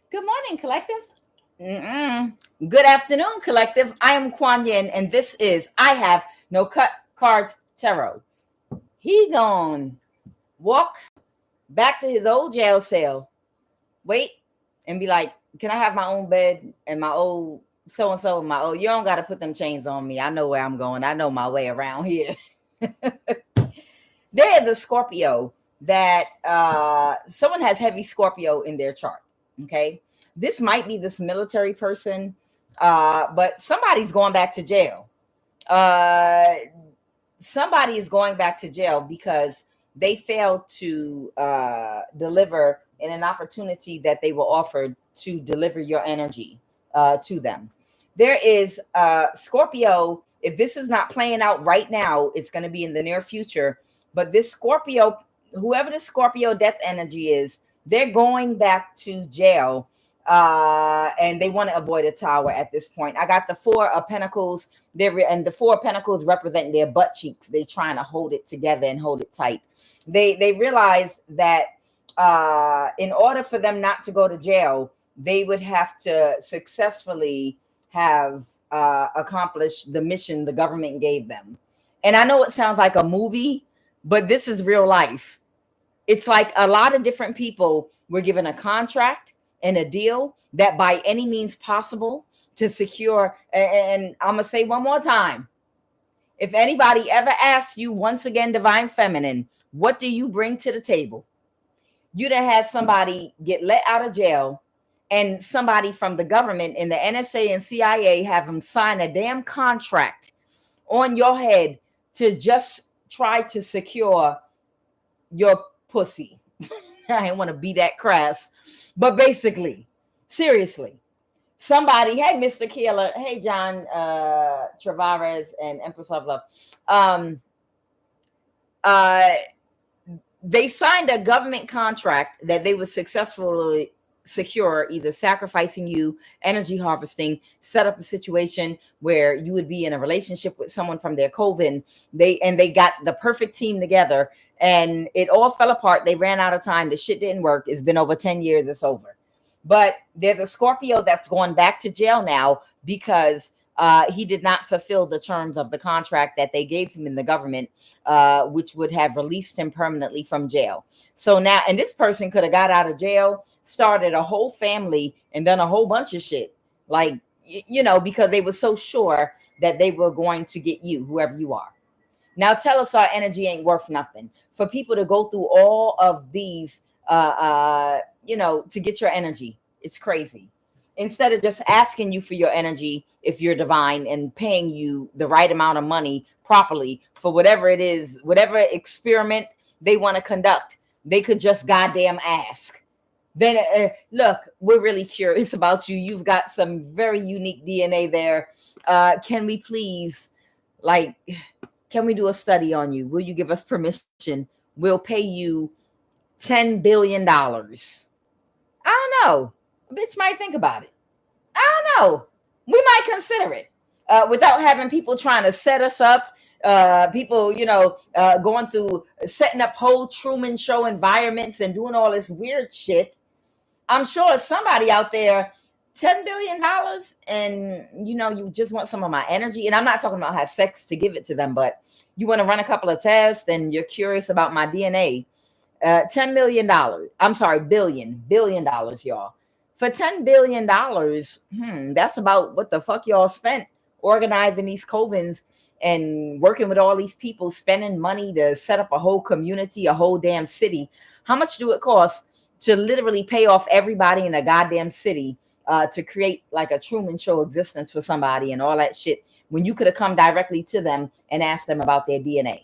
Good morning, collective. Good afternoon, collective. I am Quan Yin, and this is I Have No Cut Cards Tarot. He gone walk back to his old jail cell, wait, and be like, "Can I have my own bed and my old so and so? My old, you don't got to put them chains on me. I know where I'm going. I know my way around here." There is a Scorpio that someone has heavy Scorpio in their chart. Okay, this might be this military person, but somebody's going back to jail. Uh, Somebody is going back to jail because they failed to deliver in an opportunity that they were offered to deliver your energy to them. There is Scorpio. If this is not playing out right now, it's going to be in the near future. But this Scorpio, whoever the Scorpio death energy is, they're going back to jail. And they want to avoid a tower at this point. I got the Four of Pentacles. And the Four of Pentacles represent their butt cheeks. They trying to hold it together and hold it tight. They realize that in order for them not to go to jail, they would have to successfully have accomplished the mission the government gave them. And I know it sounds like a movie, but this is real life. It's like a lot of different people were given a contract and a deal that by any means possible to secure. And I'm going to say one more time. If anybody ever asks you, once again, Divine Feminine, what do you bring to the table? You'd have had somebody get let out of jail and somebody from the government in the NSA and CIA have them sign a damn contract on your head to just try to secure your pussy. I didn't want to be that crass, but basically, seriously, somebody, hey, Mr. Keeler, hey, John Travares and Empress of Love, they signed a government contract that they would successfully secure, either sacrificing you, energy harvesting, set up a situation where you would be in a relationship with someone from their coven. They got the perfect team together, and it all fell apart. They ran out of time. The shit didn't work. It's been over 10 years. It's over. But there's a Scorpio that's going back to jail now because he did not fulfill the terms of the contract that they gave him in the government, which would have released him permanently from jail. So now, and this person could have got out of jail, started a whole family, and done a whole bunch of shit. Like, because they were so sure that they were going to get you, whoever you are. Now tell us our energy ain't worth nothing. For people to go through all of these, to get your energy, it's crazy. Instead of just asking you for your energy, if you're divine, and paying you the right amount of money properly for whatever it is, whatever experiment they want to conduct, they could just goddamn ask. Then look, we're really curious about you. You've got some very unique DNA there. Can we please, can we do a study on you? Will you give us permission? We'll pay you $10 billion. I don't know. A bitch might think about it. I don't know. We might consider it without having people trying to set us up. People, going through setting up whole Truman Show environments and doing all this weird shit. I'm sure somebody out there, $10 billion, and you just want some of my energy. And I'm not talking about have sex to give it to them, but you want to run a couple of tests and you're curious about my DNA. $10 million. I'm sorry, billion dollars, y'all. For $10 billion, that's about what the fuck y'all spent organizing these covens and working with all these people, spending money to set up a whole community, a whole damn city. How much do it cost to literally pay off everybody in a goddamn city to create like a Truman Show existence for somebody and all that shit, when you could have come directly to them and asked them about their DNA?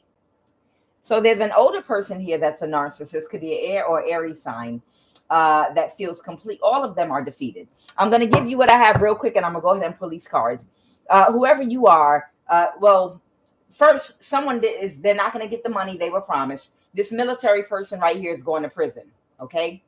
So there's an older person here that's a narcissist, could be an air or Aries sign, that feels complete. All of them are defeated. I'm going to give you what I have real quick, and I'm going to go ahead and pull these cards. Whoever you are, first, they're not going to get the money they were promised. This military person right here is going to prison, okay?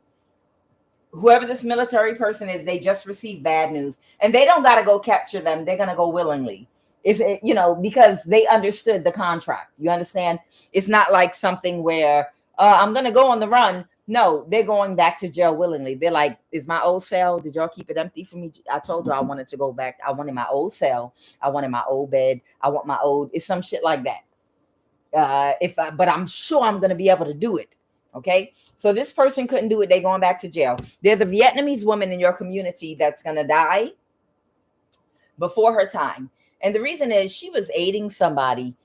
Whoever this military person is, they just received bad news, and they don't got to go capture them. They're going to go willingly. Because they understood the contract. You understand? It's not like something where I'm going to go on the run, No, they're going back to jail willingly. They're like, is my old cell, did y'all keep it empty for me? I told you I wanted to go back. I wanted my old cell. I wanted my old bed. I want my old, it's some shit like that. But I'm sure I'm going to be able to do it. Okay. So this person couldn't do it. They're going back to jail. There's a Vietnamese woman in your community that's going to die before her time. And the reason is she was aiding somebody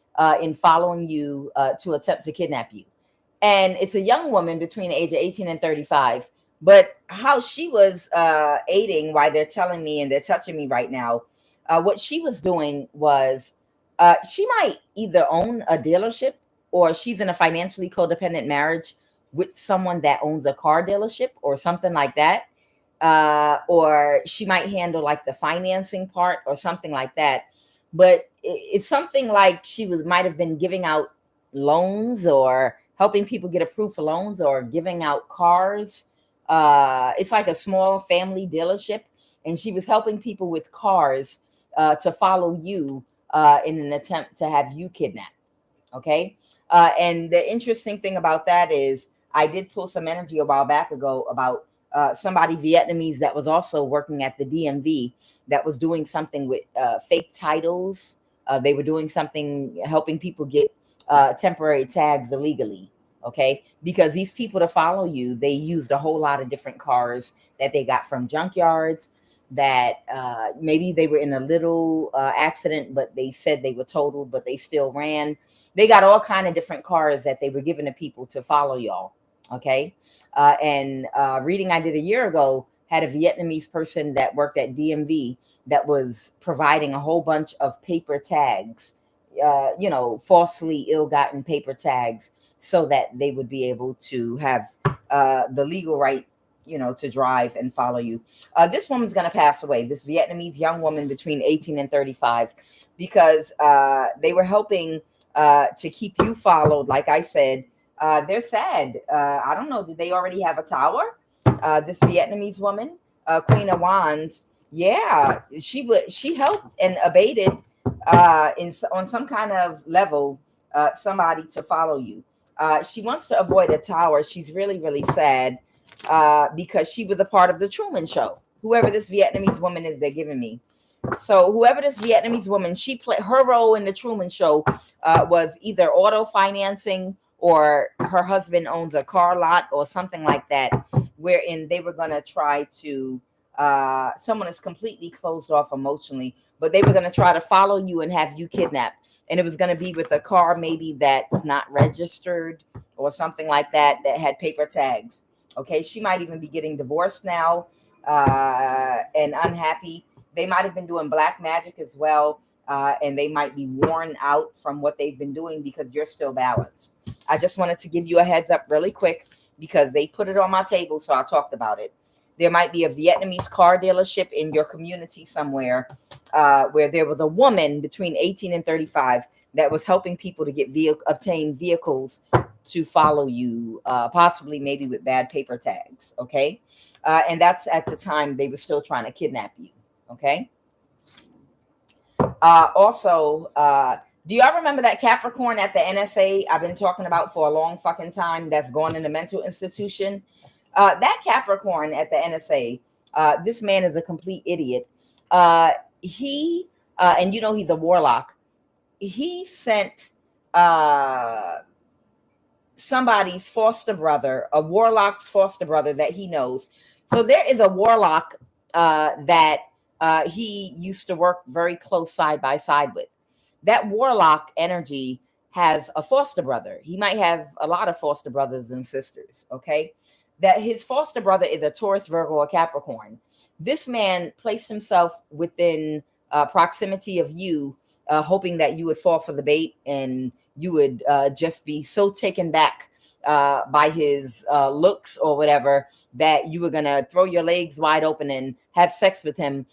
in following you to attempt to kidnap you. And it's a young woman between the age of 18 and 35. But how she was aiding, why they're telling me and they're touching me right now, what she was doing was she might either own a dealership or she's in a financially codependent marriage with someone that owns a car dealership or something like that. Or she might handle like the financing part or something like that. But it's something like she might have been giving out loans or helping people get approved for loans or giving out cars. It's like a small family dealership, and she was helping people with cars to follow you in an attempt to have you kidnapped. Okay. And the interesting thing about that is I did pull some energy a while back ago about somebody Vietnamese that was also working at the DMV that was doing something with fake titles. They were doing something, helping people get temporary tags illegally. Okay. Because these people to follow you, they used a whole lot of different cars that they got from junkyards that maybe they were in a little accident, but they said they were totaled, but they still ran. They got all kind of different cars that they were giving to people to follow y'all. Okay. And reading I did a year ago had a Vietnamese person that worked at DMV that was providing a whole bunch of paper tags, falsely ill-gotten paper tags so that they would be able to have the legal right, to drive and follow you. This woman's going to pass away, this Vietnamese young woman between 18 and 35, because they were helping to keep you followed. Like I said, they're sad. I don't know. Did they already have a tower? This Vietnamese woman, Queen of Wands. Yeah, she helped and abated on some kind of level somebody to follow you. She wants to avoid a tower. She's really, really sad because she was a part of the Truman Show. Whoever this Vietnamese woman is, they're giving me. So whoever this Vietnamese woman, she played her role in the Truman Show was either auto financing or her husband owns a car lot or something like that, wherein they were going to try to, someone is completely closed off emotionally, but they were going to try to follow you and have you kidnapped. And it was going to be with a car maybe that's not registered or something like that, that had paper tags. Okay, she might even be getting divorced now and unhappy. They might have been doing black magic as well. And they might be worn out from what they've been doing because you're still balanced. I just wanted to give you a heads up really quick because they put it on my table, so I talked about it. There might be a Vietnamese car dealership in your community somewhere where there was a woman between 18 and 35 that was helping people to get obtain vehicles to follow you, possibly maybe with bad paper tags. Okay. And that's at the time they were still trying to kidnap you. Okay. Also, do y'all remember that Capricorn at the NSA I've been talking about for a long fucking time that's gone in a mental institution? That Capricorn at the NSA, this man is a complete idiot. He, and he's a warlock. He sent somebody's foster brother, a warlock's foster brother that he knows. So there is a warlock that he used to work very close side by side with. That warlock energy has a foster brother. He might have a lot of foster brothers and sisters. Okay. That his foster brother is a Taurus, Virgo, or Capricorn. This man placed himself within proximity of you, hoping that you would fall for the bait and you would just be so taken back by his looks or whatever that you were going to throw your legs wide open and have sex with him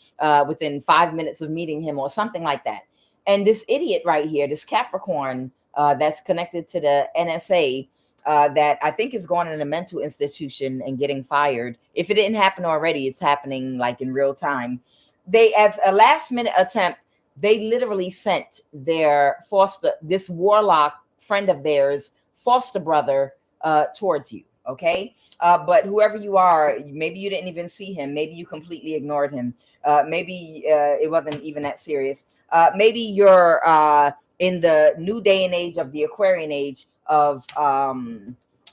within 5 minutes of meeting him or something like that. And this idiot right here, this Capricorn that's connected to the NSA, that I think is going in a mental institution and getting fired. If it didn't happen already, it's happening like in real time. They, as a last minute attempt, they literally sent this warlock friend of theirs, foster brother, towards you. Okay. But whoever you are, maybe you didn't even see him. Maybe you completely ignored him. Maybe it wasn't even that serious. Maybe you're in the new day and age of the Aquarian age of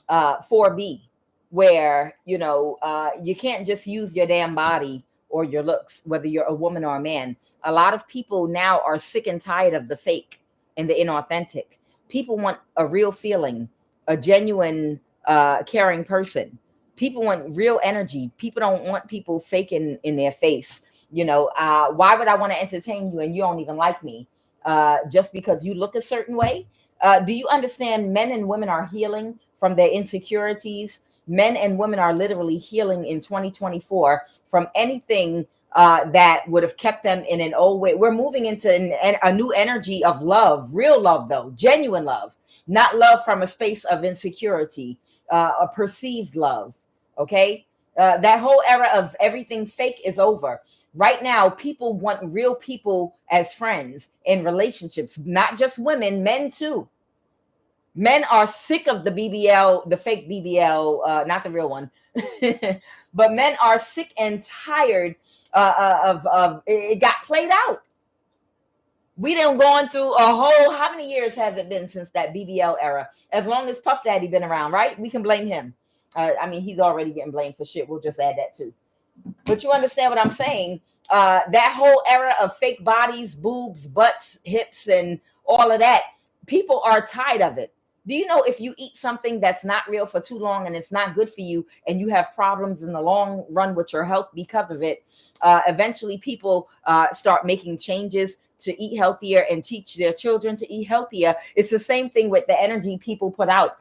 4B, where, you can't just use your damn body or your looks, whether you're a woman or a man. A lot of people now are sick and tired of the fake and the inauthentic. People want a real feeling, a genuine, caring person. People want real energy. People don't want people faking in their face. Why would I want to entertain you and you don't even like me just because you look a certain way? Do you understand men and women are healing from their insecurities? Men and women are literally healing in 2024 from anything that would have kept them in an old way. We're moving into a new energy of love, real love, though, genuine love, not love from a space of insecurity, a perceived love. Okay. That whole era of everything fake is over. Right now, people want real people as friends in relationships, not just women, men too. Men are sick of the BBL, the fake BBL, not the real one. But men are sick and tired of it got played out. We done gone through a whole, how many years has it been since that BBL era? As long as Puff Daddy been around, right? We can blame him. He's already getting blamed for shit. We'll just add that too. But you understand what I'm saying? That whole era of fake bodies, boobs, butts, hips, and all of that, people are tired of it. Do you know if you eat something that's not real for too long and it's not good for you and you have problems in the long run with your health because of it, eventually people start making changes to eat healthier and teach their children to eat healthier. It's the same thing with the energy people put out,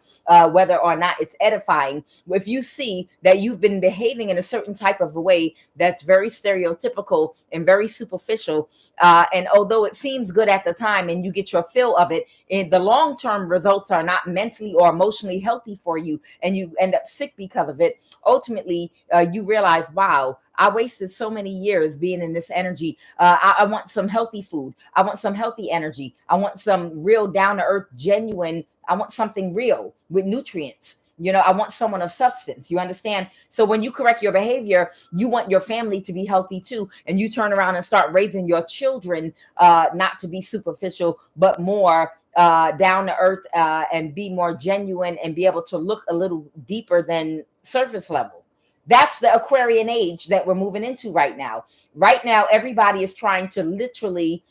whether or not it's edifying. If you see that you've been behaving in a certain type of a way that's very stereotypical and very superficial, and although it seems good at the time and you get your fill of it, in the long-term results are not mentally or emotionally healthy for you, and you end up sick because of it, ultimately you realize, wow, I wasted so many years being in this energy. I want some healthy food. I want some healthy energy. I want some real down-to-earth, genuine. I want something real with nutrients. I want someone of substance. You understand? So when you correct your behavior, you want your family to be healthy too. And you turn around and start raising your children not to be superficial, but more down to earth and be more genuine and be able to look a little deeper than surface level. That's the Aquarian age that we're moving into right now. Right now, everybody is trying to literally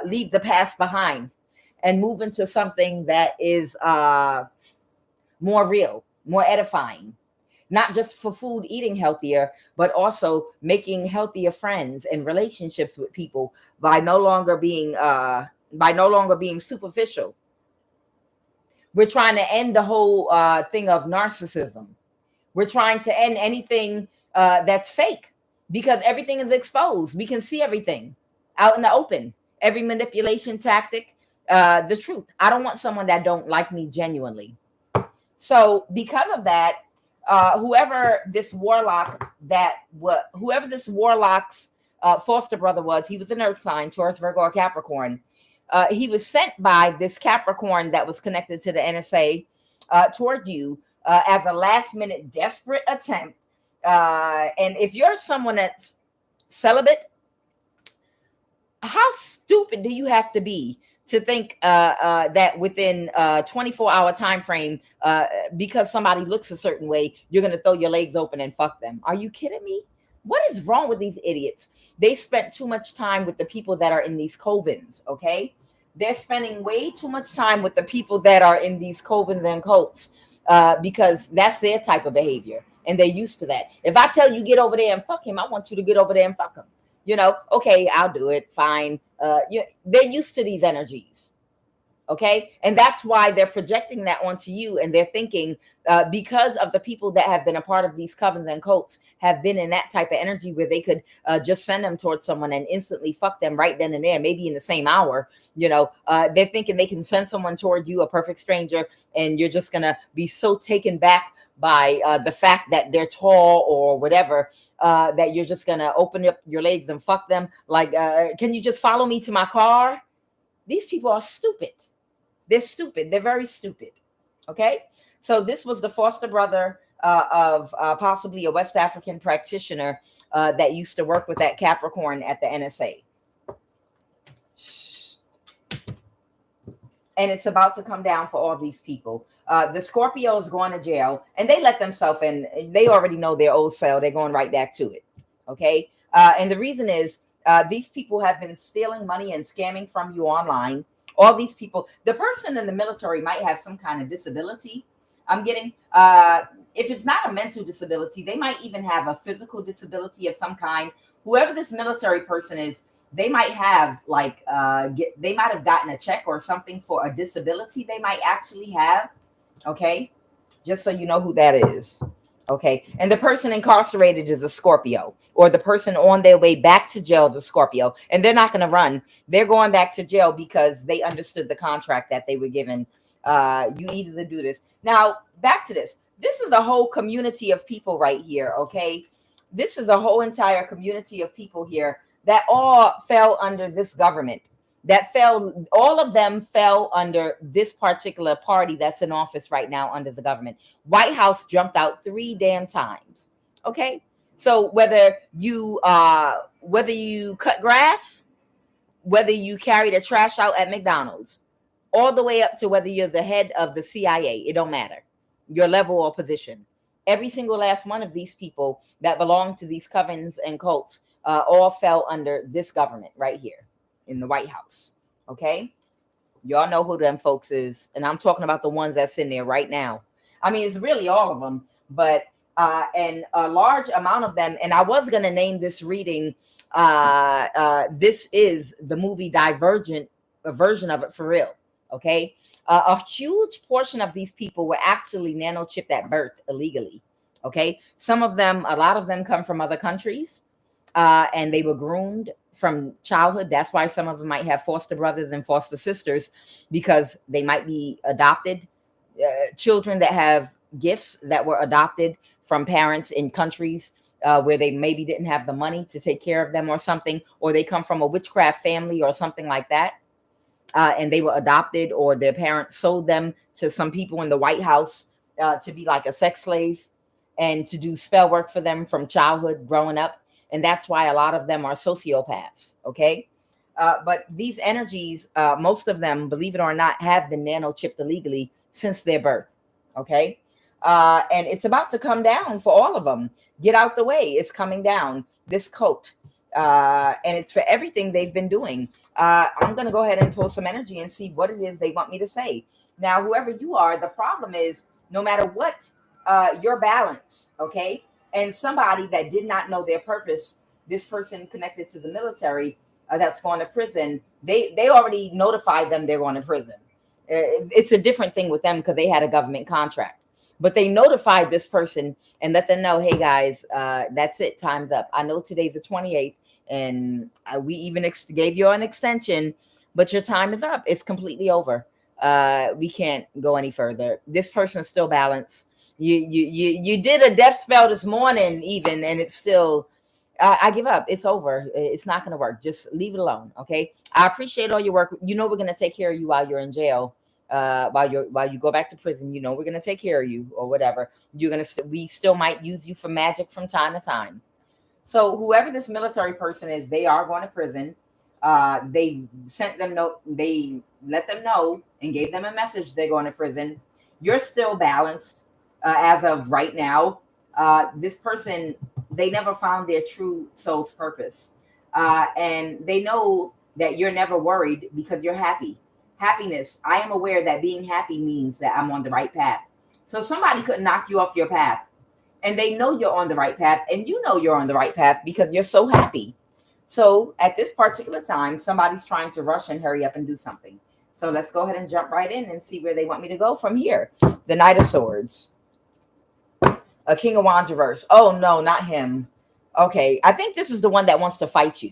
leave the past behind and move into something that is more real, more edifying. Not just for food, eating healthier, but also making healthier friends and relationships with people by no longer being superficial. We're trying to end the whole thing of narcissism. We're trying to end anything that's fake because everything is exposed. We can see everything out in the open. Every manipulation tactic, the truth. I don't want someone that don't like me genuinely. So because of that, whoever this warlock's foster brother was, he was an earth sign, Taurus, Virgo, or Capricorn. He was sent by this Capricorn that was connected to the NSA toward you as a last minute desperate attempt. And if you're someone that's celibate, how stupid do you have to be to think that within a 24-hour time frame, because somebody looks a certain way, you're going to throw your legs open and fuck them? Are you kidding me? What is wrong with these idiots? They spent too much time with the people that are in these covens, okay? They're spending way too much time with the people that are in these covens and cults because that's their type of behavior, and they're used to that. If I tell you get over there and fuck him, I want you to get over there and fuck him. Okay, I'll do it. Fine. They're used to these energies. Okay. And that's why they're projecting that onto you. And they're thinking because of the people that have been a part of these covens and cults have been in that type of energy where they could just send them towards someone and instantly fuck them right then and there, maybe in the same hour. They're thinking they can send someone toward you, a perfect stranger, and you're just going to be so taken back by the fact that they're tall or whatever, that you're just going to open up your legs and fuck them. Like, can you just follow me to my car? These people are stupid. They're stupid. They're very stupid. Okay. So this was the foster brother of possibly a West African practitioner that used to work with that Capricorn at the NSA. And it's about to come down for all these people. The Scorpio is going to jail, and they let themselves in. They already know their old cell. They're going right back to it. Okay. And the reason is these people have been stealing money and scamming from you online. All these people, the person in the military might have some kind of disability. I'm getting, if it's not a mental disability, they might even have a physical disability of some kind. Whoever this military person is, they might have like, they might have gotten a check or something for a disability they might actually have. Okay. Just so you know who that is. Okay. And the person incarcerated is a Scorpio, or the person on their way back to jail, the Scorpio, and they're not going to run. They're going back to jail because they understood the contract that they were given. You either do this. Now, back to this. This is a whole community of people right here. Okay. This is a whole entire community of people here that all fell under this government. That fell, all of them fell under this particular party that's in office right now under the government. White House jumped out 3 damn times. Okay. So whether you cut grass, whether you carry the trash out at McDonald's, all the way up to whether you're the head of the CIA, it don't matter your level or position. Every single last one of these people that belong to these covens and cults all fell under this government right here in the White House. Okay. Y'all know who them folks is. And I'm talking about the ones that's in there right now. I mean, it's really all of them, but, and a large amount of them. And I was going to name this reading. This is the movie Divergent, a version of it for real. Okay. A huge portion of these people were actually nanochipped at birth illegally. Okay. Some of them, a lot of them come from other countries. And they were groomed from childhood. That's why some of them might have foster brothers and foster sisters, because they might be adopted children that have gifts that were adopted from parents in countries where they maybe didn't have the money to take care of them or something, or they come from a witchcraft family or something like that. And they were adopted, or their parents sold them to some people in the White House to be like a sex slave and to do spell work for them from childhood growing up. And that's why a lot of them are sociopaths. Okay. But these energies, most of them, believe it or not, have been nanochipped illegally since their birth. Okay. And it's about to come down for all of them. Get out the way. It's coming down. This coat. And it's for everything they've been doing. I'm going to go ahead and pull some energy and see what it is they want me to say. Now, whoever you are, the problem is no matter what, you're balanced. Okay. And somebody that did not know their purpose, this person connected to the military that's going to prison, they already notified them they're going to prison. It's a different thing with them because they had a government contract. But they notified this person and let them know, hey, guys, that's it. Time's up. I know today's the 28th, and we even gave you an extension, but your time is up. It's completely over. We can't go any further. This person's still balanced. You did a death spell this morning even, and it's still, I give up. It's over. It's not going to work. Just leave it alone. Okay. I appreciate all your work. You know, we're going to take care of you while you're in jail, while you go back to prison. You know, we're going to take care of you or whatever. We still might use you for magic from time to time. So whoever this military person is, they are going to prison. They sent them they let them know and gave them a message. They're going to prison. You're still balanced. As of right now, this person, they never found their true soul's purpose. And they know that you're never worried because you're happy. Happiness. I am aware that being happy means that I'm on the right path. So somebody could knock you off your path, and they know you're on the right path, and you know you're on the right path because you're so happy. So at this particular time, somebody's trying to rush and hurry up and do something. So let's go ahead and jump right in and see where they want me to go from here. The Knight of Swords. A King of Wands reverse. Oh, no, not him. Okay. I think this is the one that wants to fight you.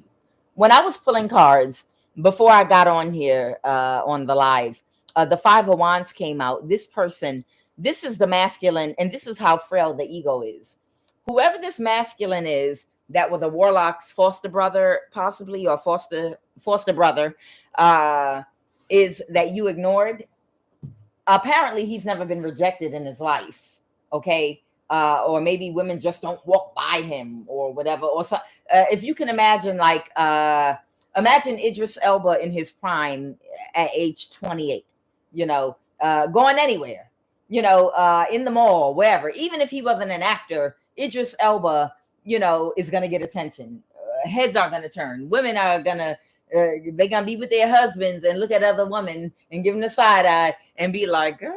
When I was pulling cards before I got on here on the live, the Five of Wands came out. This person, this is the masculine, and this is how frail the ego is. Whoever this masculine is, that was a Warlock's foster brother, possibly, or foster brother, is that you ignored. apparently he's never been rejected in his life. Okay. Or maybe women just don't walk by him or whatever. Or so, if you can imagine, like, imagine Idris Elba in his prime at age 28, going anywhere, in the mall, wherever. Even if he wasn't an actor, Idris Elba, is going to get attention. Heads are going to turn. Women are going to, they're going to be with their husbands and look at other women and give them the side eye and be like, girl,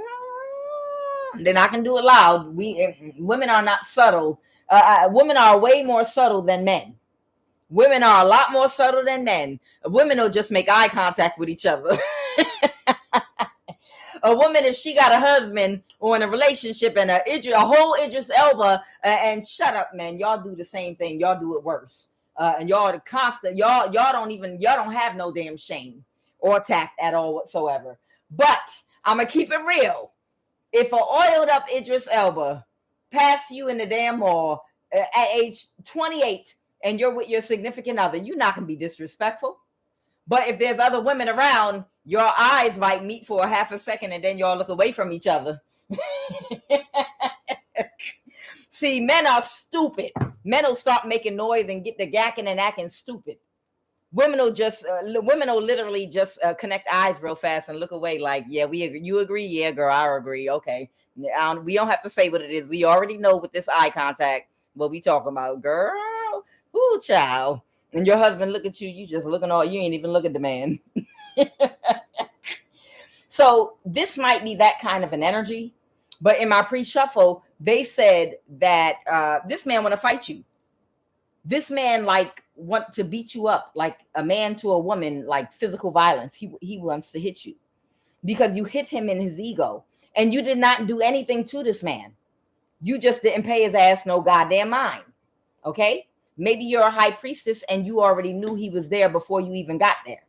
they're not going to do it loud. Women are not subtle. Women are way more subtle than men. Women are a lot more subtle than men. Women will just make eye contact with each other. A woman, if she got a husband or in a relationship and a whole Idris Elba, and shut up, man, y'all do the same thing. Y'all do it worse. And y'all the constant. Y'all don't have no damn shame or tact at all whatsoever. But I'm gonna keep it real. If an oiled up Idris Elba pass you in the damn mall at age 28 and you're with your significant other, you're not gonna be disrespectful. But if there's other women around, your eyes might meet for a half a second and then y'all look away from each other. See, men are stupid. Men will start making noise and get the gacking and acting stupid. Women will literally just connect eyes real fast and look away like, yeah, we agree. You agree? Yeah, girl, I agree. Okay. We don't have to say what it is. We already know with this eye contact what we talking about, girl. Ooh, child. And your husband look at you, you just looking you ain't even look at the man. So this might be that kind of an energy. But in my pre-shuffle, they said that this man want to fight you. This man want to beat you up, like a man to a woman, like physical violence. He wants to hit you because you hit him in his ego and you did not do anything to this man. You just didn't pay his ass no goddamn mind. Okay. Maybe you're a high priestess and you already knew he was there before you even got there.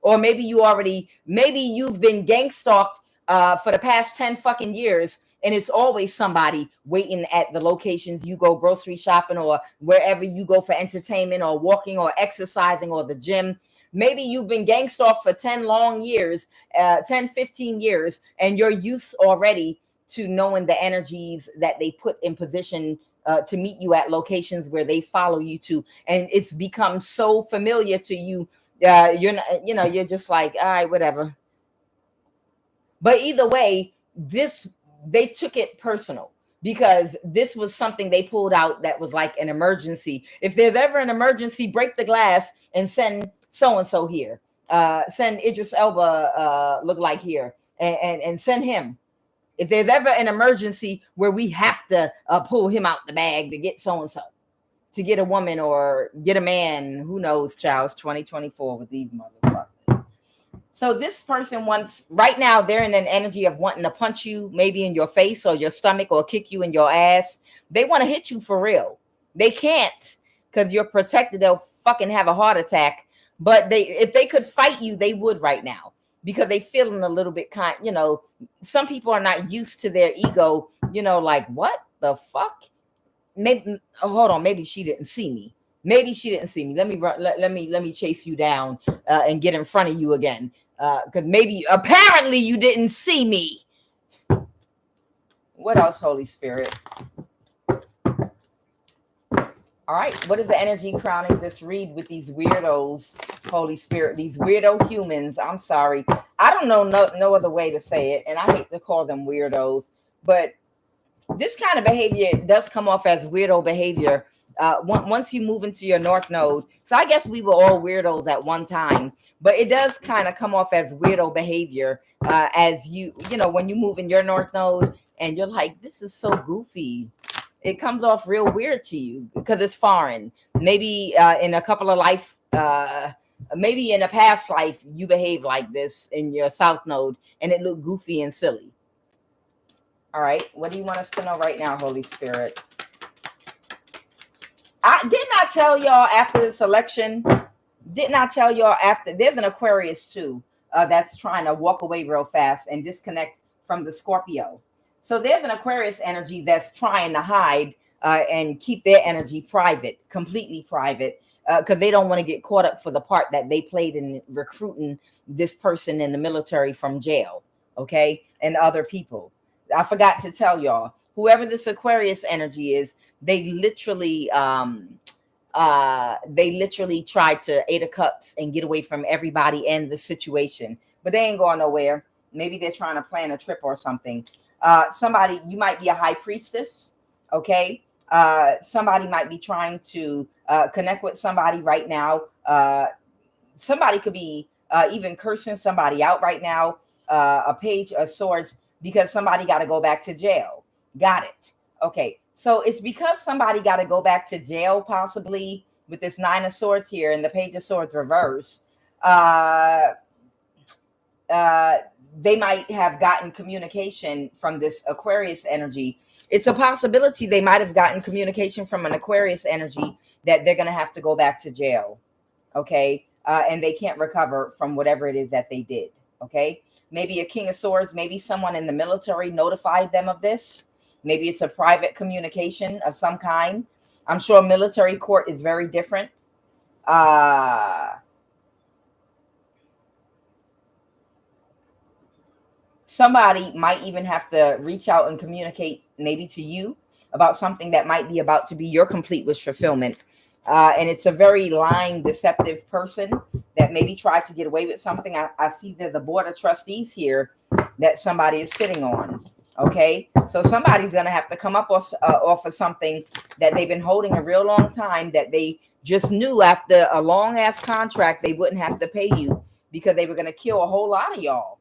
Or maybe you've been gang stalked for the past 10 fucking years. And it's always somebody waiting at the locations you go grocery shopping or wherever you go for entertainment or walking or exercising or the gym. Maybe you've been gang stalked for 10 long years, 10, 15 years, and you're used already to knowing the energies that they put in position to meet you at locations where they follow you to. And it's become so familiar to you. You're just like, all right, whatever. But either way, they took it personal because this was something they pulled out that was like an emergency. If there's ever an emergency, break the glass and send so-and-so here. Send Idris Elba look like here and send him. If there's ever an emergency where we have to pull him out the bag to get so-and-so, to get a woman or get a man, who knows, child, it's 2024 with these motherfuckers. So this person wants, right now, they're in an energy of wanting to punch you, maybe in your face or your stomach or kick you in your ass. They want to hit you for real. They can't because you're protected. They'll fucking have a heart attack. But if they could fight you, they would right now because they feeling a little bit some people are not used to their ego, like, what the fuck? Maybe, hold on, maybe she didn't see me. Maybe she didn't see me. Let me chase you down and get in front of you again. Because apparently you didn't see me. What else, Holy Spirit? All right. What is the energy crowning this read with these weirdos, Holy Spirit? These weirdo humans. I'm sorry. I don't know no other way to say it. And I hate to call them weirdos. But this kind of behavior does come off as weirdo behavior once you move into your North Node. So I guess we were all weirdos at one time, but it does kind of come off as weirdo behavior as when you move in your North Node and you're like, this is so goofy. It comes off real weird to you because it's foreign. Maybe in a couple of maybe in a past life, you behave like this in your South Node and it looked goofy and silly. All right. What do you want us to know right now, Holy Spirit? I did not tell y'all after this election. Did not tell y'all after. There's an Aquarius too that's trying to walk away real fast and disconnect from the Scorpio. So there's an Aquarius energy that's trying to hide and keep their energy private, completely private, because they don't want to get caught up for the part that they played in recruiting this person in the military from jail. okay, and other people. I forgot to tell y'all, whoever this Aquarius energy is, they literally tried to 8 of Cups and get away from everybody and the situation, but they ain't going nowhere. Maybe they're trying to plan a trip or something. Somebody, you might be a high priestess, okay? Somebody might be trying to connect with somebody right now. Somebody could be even cursing somebody out right now. A Page of Swords, because somebody got to go back to jail. Got it. Okay. So it's because somebody got to go back to jail, possibly, with this 9 of Swords here and the Page of Swords reverse. They might have gotten communication from this Aquarius energy. It's a possibility they might have gotten communication from an Aquarius energy that they're going to have to go back to jail. Okay. And they can't recover from whatever it is that they did. Okay. Maybe a King of Swords, maybe someone in the military notified them of this. Maybe it's a private communication of some kind. I'm sure military court is very different. Somebody might even have to reach out and communicate maybe to you about something that might be about to be your complete wish fulfillment. And it's a very lying, deceptive person that maybe tried to get away with something. I see there's a board of trustees here that somebody is sitting on. Okay, so somebody's going to have to come up off of something that they've been holding a real long time, that they just knew after a long ass contract they wouldn't have to pay you because they were going to kill a whole lot of y'all.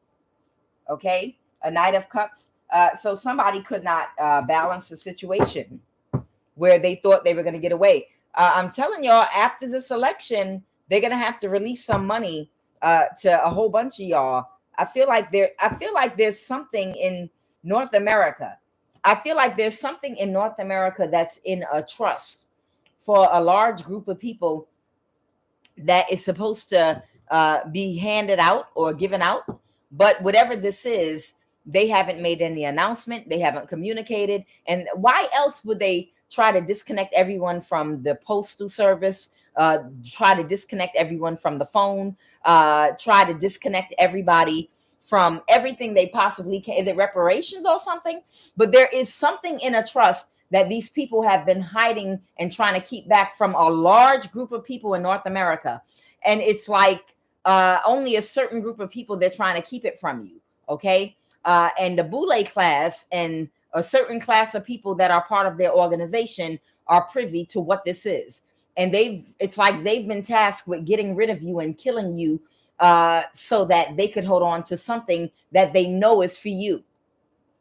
Okay, a Knight of Cups. So somebody could not balance the situation where they thought they were going to get away. I'm telling y'all, after this election, they're going to have to release some money to a whole bunch of y'all. I feel like there's something in North America. I feel like there's something in North America that's in a trust for a large group of people that is supposed to be handed out or given out. But whatever this is, they haven't made any announcement. They haven't communicated. And why else would they try to disconnect everyone from the postal service, try to disconnect everyone from the phone, try to disconnect everybody from everything they possibly can? Is it reparations or something? But there is something in a trust that these people have been hiding and trying to keep back from a large group of people in North America. And it's like only a certain group of people, they're trying to keep it from you. Okay. And the Boule class and a certain class of people that are part of their organization are privy to what this is. And it's like they've been tasked with getting rid of you and killing you so that they could hold on to something that they know is for you.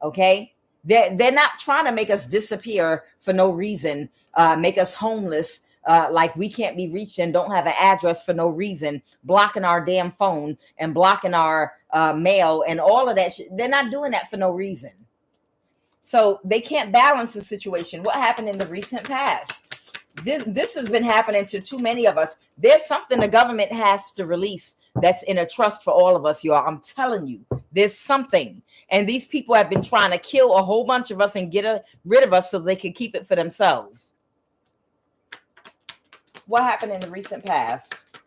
Okay. They're not trying to make us disappear for no reason, make us homeless, like we can't be reached and don't have an address for no reason, blocking our damn phone and blocking our mail and all of that shit. They're not doing that for no reason. So they can't balance the situation. What happened in the recent past? This has been happening to too many of us. There's something the government has to release that's in a trust for all of us, y'all. I'm telling you, there's something. And these people have been trying to kill a whole bunch of us and get rid of us so they can keep it for themselves. What happened in the recent past?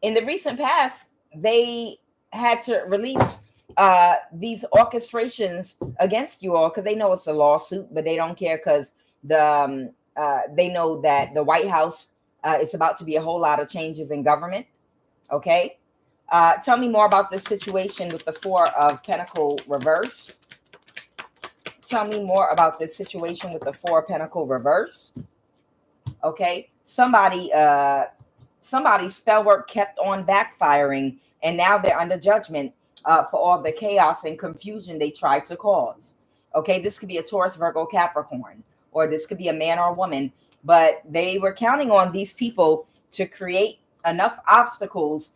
In the recent past, they had to release these orchestrations against you all because they know it's a lawsuit, but they don't care because they know that the White House is about to be a whole lot of changes in government. Okay. Tell me more about this situation with the 4 of Pentacles reverse. Tell me more about this situation with the 4 of Pentacles reverse. Okay. Somebody's spell work kept on backfiring, and now they're under judgment for all the chaos and confusion they tried to cause. Okay, this could be a Taurus, Virgo, Capricorn, or this could be a man or a woman, but they were counting on these people to create enough obstacles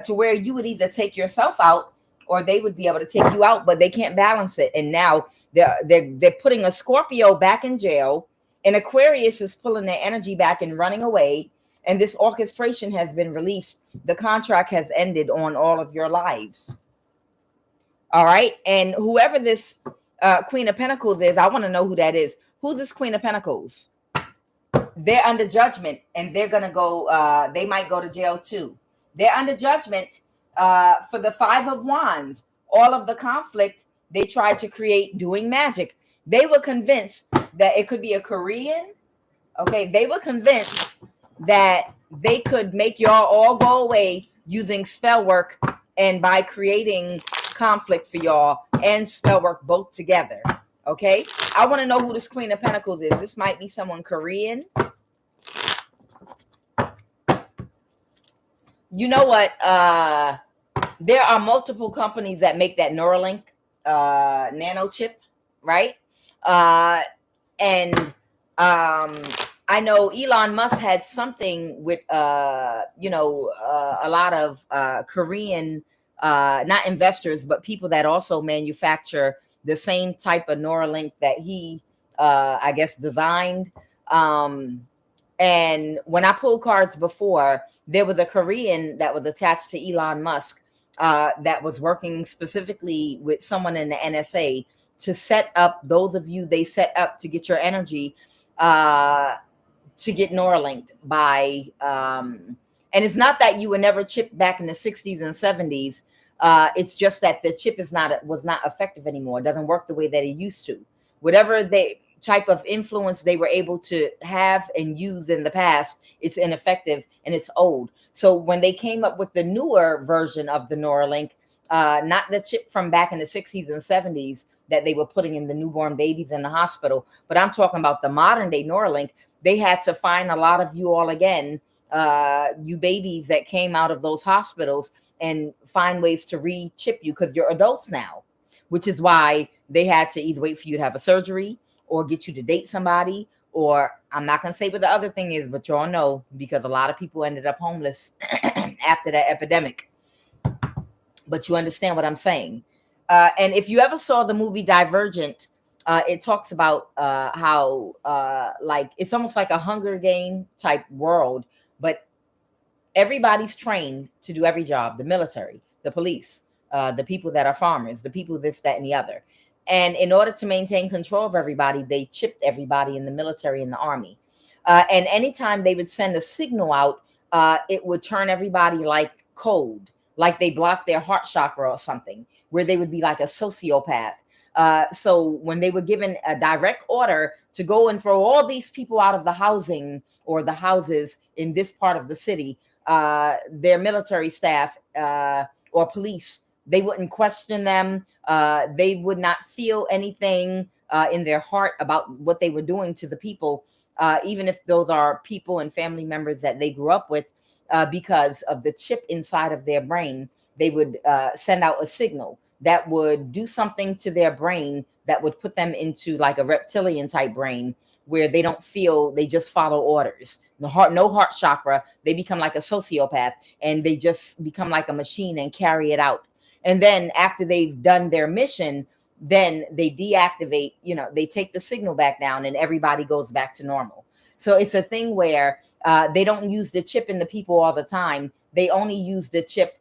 to where you would either take yourself out or they would be able to take you out, but they can't balance it. And now they're putting a Scorpio back in jail, and Aquarius is pulling their energy back and running away. And this orchestration has been released. The contract has ended on all of your lives. All right. And whoever this Queen of Pentacles is, I want to know who that is. Who's this Queen of Pentacles? they're under judgment, and they're gonna go. They might go to jail too. They're under judgment for the Five of Wands. All of the conflict they tried to create doing magic. They were convinced that it could be a Korean. Okay, they were convinced that they could make y'all all go away using spell work and by creating conflict for y'all and spell work both together. Okay, I want to know who this Queen of Pentacles is. This might be someone Korean. You know what? There are multiple companies that make that Neuralink nano chip, right? And I know Elon Musk had something with, a lot of Korean, not investors, but people that also manufacture the same type of Neuralink that he, I guess, designed. And when I pulled cards before, there was a Korean that was attached to Elon Musk that was working specifically with someone in the NSA to set up those of you they set up to get your energy to get Neuralinked by. And it's not that you were never chipped back in the 60s and 70s. It's just that the chip was not effective anymore. It doesn't work the way that it used to. Whatever type of influence they were able to have and use in the past, it's ineffective and it's old. So when they came up with the newer version of the Neuralink, not the chip from back in the 60s and 70s that they were putting in the newborn babies in the hospital, but I'm talking about the modern day Neuralink, they had to find a lot of you all again, you babies that came out of those hospitals, and find ways to re-chip you because you're adults now, which is why they had to either wait for you to have a surgery or get you to date somebody, or I'm not going to say what the other thing is, but y'all know, because a lot of people ended up homeless after that epidemic. But you understand what I'm saying. And if you ever saw the movie Divergent, it talks about how like it's almost like a Hunger Game type world, but everybody's trained to do every job, the military, the police, the people that are farmers, the people this, that, and the other. And in order to maintain control of everybody, they chipped everybody in the military and the army. And anytime they would send a signal out, it would turn everybody like cold, like they blocked their heart chakra or something, where they would be like a sociopath. So when they were given a direct order to go and throw all these people out of the housing or the houses in this part of the city, their military staff or police, they wouldn't question them. They would not feel anything in their heart about what they were doing to the people, even if those are people and family members that they grew up with, because of the chip inside of their brain. They would send out a signal that would do something to their brain that would put them into like a reptilian type brain where they don't feel, they just follow orders. No heart chakra. They become like a sociopath and they just become like a machine and carry it out. And then after they've done their mission, then they deactivate, they take the signal back down and everybody goes back to normal. So it's a thing where they don't use the chip in the people all the time. They only use the chip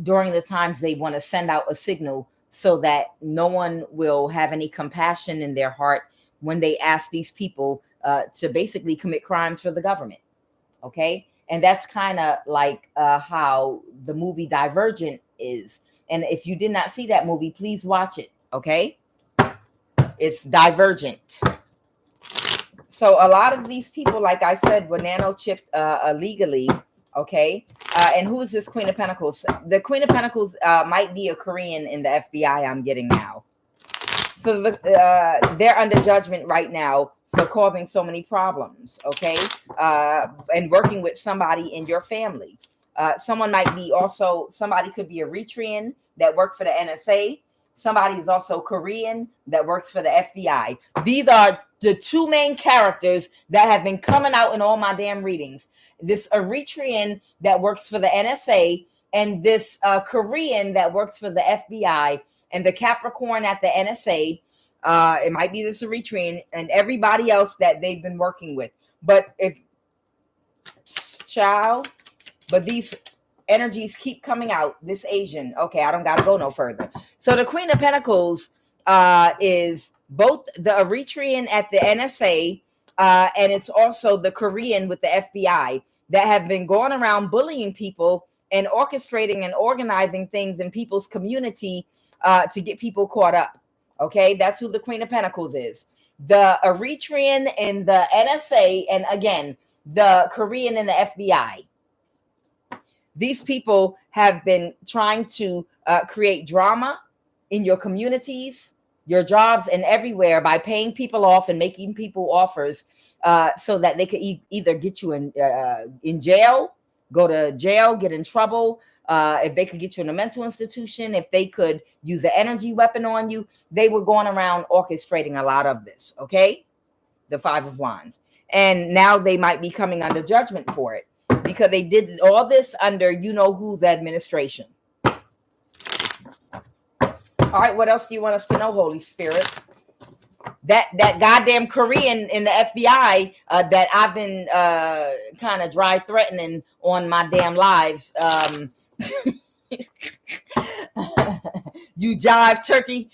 during the times they want to send out a signal so that no one will have any compassion in their heart when they ask these people to basically commit crimes for the government. Okay. And that's kind of like how the movie Divergent is. And if you did not see that movie, please watch it. Okay. It's Divergent. So a lot of these people, like I said, were nano-chipped illegally. Okay. And who is this Queen of Pentacles? The Queen of Pentacles might be a Korean in the FBI I'm getting now. So they're under judgment right now for causing so many problems, okay? And working with somebody in your family. Someone might be also, somebody could be Eritrean that worked for the NSA. Somebody is also Korean that works for the FBI. These are the two main characters that have been coming out in all my damn readings. This Eritrean that works for the NSA and this Korean that works for the FBI, and the Capricorn at the NSA. It might be this Eritrean and everybody else that they've been working with. But but these energies keep coming out. This Asian. Okay, I don't got to go no further. So the Queen of Pentacles is both the Eritrean at the NSA And it's also the Korean with the FBI that have been going around bullying people and orchestrating and organizing things in people's community to get people caught up. Okay, that's who the Queen of Pentacles is. The Eritrean and the NSA, and again, the Korean and the FBI. These people have been trying to create drama in your communities, your jobs, and everywhere by paying people off and making people offers so that they could either get you in jail, go to jail, get in trouble. If they could get you in a mental institution, if they could use an energy weapon on you, they were going around orchestrating a lot of this. Okay, the Five of Wands, and now they might be coming under judgment for it, because they did all this under you know whose administration. All right, what else do you want us to know, Holy Spirit? That goddamn Korean in the FBI that I've been kind of dry threatening on my damn lives. You jive turkey.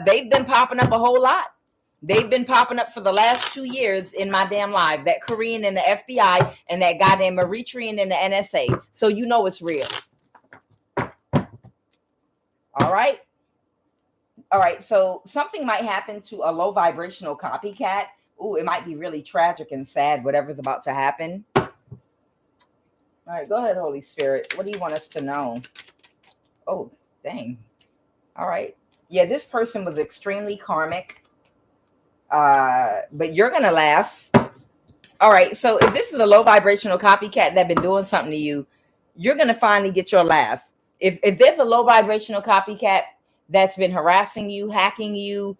They've been popping up a whole lot. They've been popping up for the last 2 years in my damn life. That Korean in the FBI and that goddamn Eritrean in the NSA. So you know it's real. All right. All right. So something might happen to a low vibrational copycat. Ooh, it might be really tragic and sad, whatever's about to happen. All right. Go ahead, Holy Spirit. What do you want us to know? Oh, dang. All right. Yeah, this person was extremely karmic. But you're going to laugh. All right. So if this is a low vibrational copycat that been doing something to you, you're going to finally get your laugh. If there's a low vibrational copycat that's been harassing you, hacking you,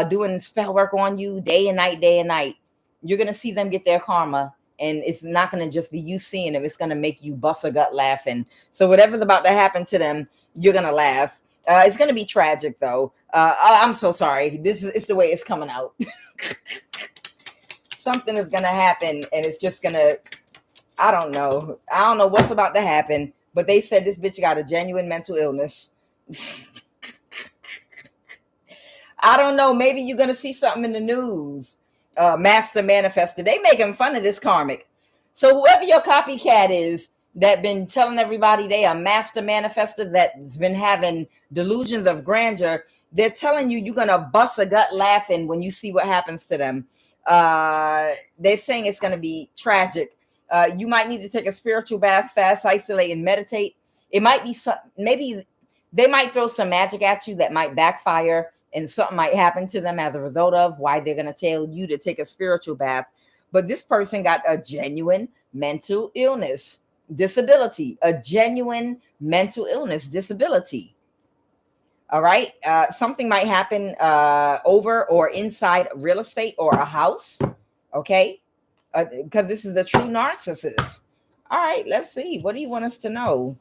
doing spell work on you day and night, you're going to see them get their karma. And it's not going to just be you seeing them. It's going to make you bust a gut laughing. So whatever's about to happen to them, you're going to laugh. It's going to be tragic, though. I'm so sorry. It's the way it's coming out. Something is going to happen, and it's just going to, I don't know what's about to happen, but they said this bitch got a genuine mental illness. I don't know. Maybe you're going to see something in the news. Master manifester. They making fun of this karmic. So whoever your copycat is that been telling everybody they are master manifester, that's been having delusions of grandeur, they're telling you you're going to bust a gut laughing when you see what happens to them. They're saying it's going to be tragic. You might need to take a spiritual bath, fast, isolate, and meditate. It might be maybe they might throw some magic at you that might backfire, and something might happen to them as a result of why they're going to tell you to take a spiritual bath. But this person got a genuine mental illness, disability, a genuine mental illness, disability. All right. Something might happen over or inside real estate or a house. Okay. Because this is a true narcissist. All right. Let's see. What do you want us to know?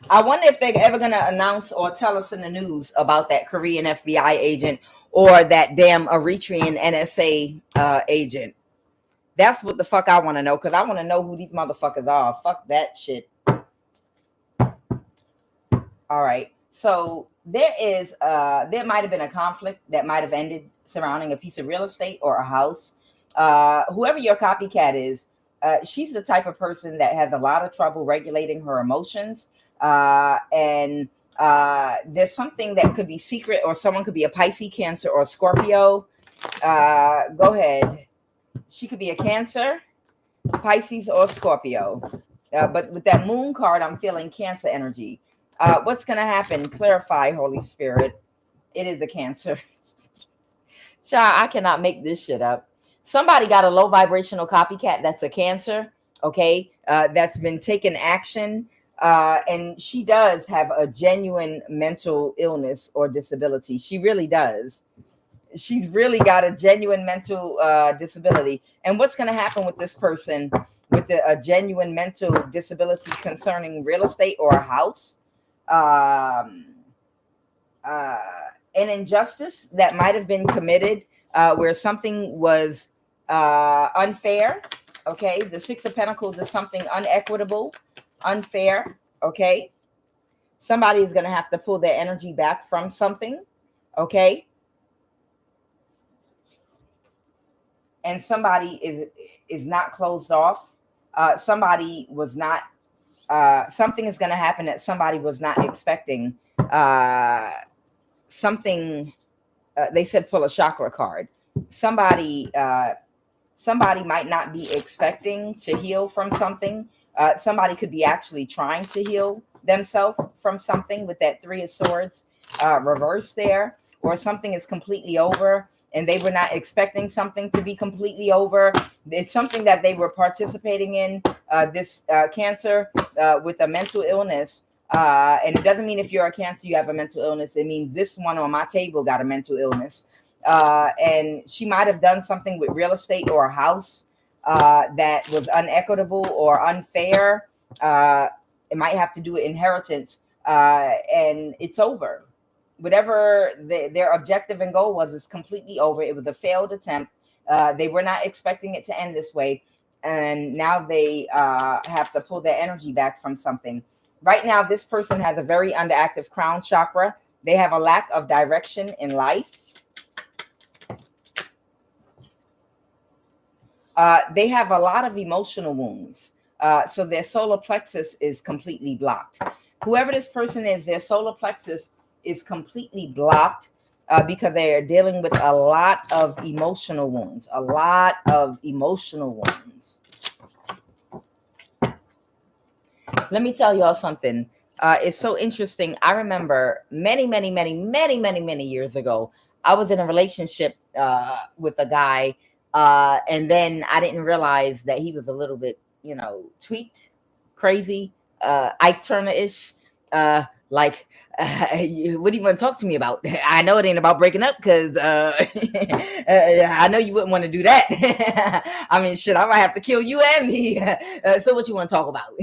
I wonder if they're ever going to announce or tell us in the news about that Korean FBI agent or that damn Eritrean NSA agent. That's what the fuck I want to know, because I want to know who these motherfuckers are. Fuck that shit. All right. So there might have been a conflict that might have ended surrounding a piece of real estate or a house. Whoever your copycat is, she's the type of person that has a lot of trouble regulating her emotions. And there's something that could be secret, or someone could be a Pisces, Cancer, or Scorpio. Go ahead. She could be a Cancer, Pisces, or Scorpio. But with that moon card, I'm feeling Cancer energy. What's going to happen? Clarify, Holy Spirit. It is a Cancer. Child, I cannot make this shit up. Somebody got a low vibrational copycat that's a Cancer, okay, that's been taking action. And she does have a genuine mental illness or disability. She really does. She's really got a genuine mental disability. And what's going to happen with this person with a genuine mental disability concerning real estate or a house? An injustice that might have been committed where something was unfair. Okay, the Six of Pentacles is something unequitable, unfair. Okay, somebody is going to have to pull their energy back from something. Okay, and somebody is not closed off. Somebody was not. Something is going to happen that somebody was not expecting. Something. They said pull a chakra card. Somebody might not be expecting to heal from something. Somebody could be actually trying to heal themselves from something with that Three of Swords reversed there, or something is completely over and they were not expecting something to be completely over. It's something that they were participating in, this Cancer, with a mental illness. And it doesn't mean if you're a Cancer, you have a mental illness. It means this one on my table got a mental illness. And she might have done something with real estate or a house that was unequitable or unfair. It might have to do with inheritance, and it's over. Whatever their objective and goal was is completely over. It was a failed attempt. They were not expecting it to end this way, and now they have to pull their energy back from something. Right now, this person has a very underactive crown chakra. They have a lack of direction in life. They have a lot of emotional wounds. So their solar plexus is completely blocked. Whoever this person is, their solar plexus is completely blocked because they are dealing with a lot of emotional wounds. A lot of emotional wounds. Let me tell y'all something. It's so interesting. I remember many years ago, I was in a relationship with a guy. And then I didn't realize that he was a little bit, tweaked, crazy, Ike Turner-ish. What do you want to talk to me about? I know it ain't about breaking up because I know you wouldn't want to do that. I mean, shit, I might have to kill you and me. So what you want to talk about?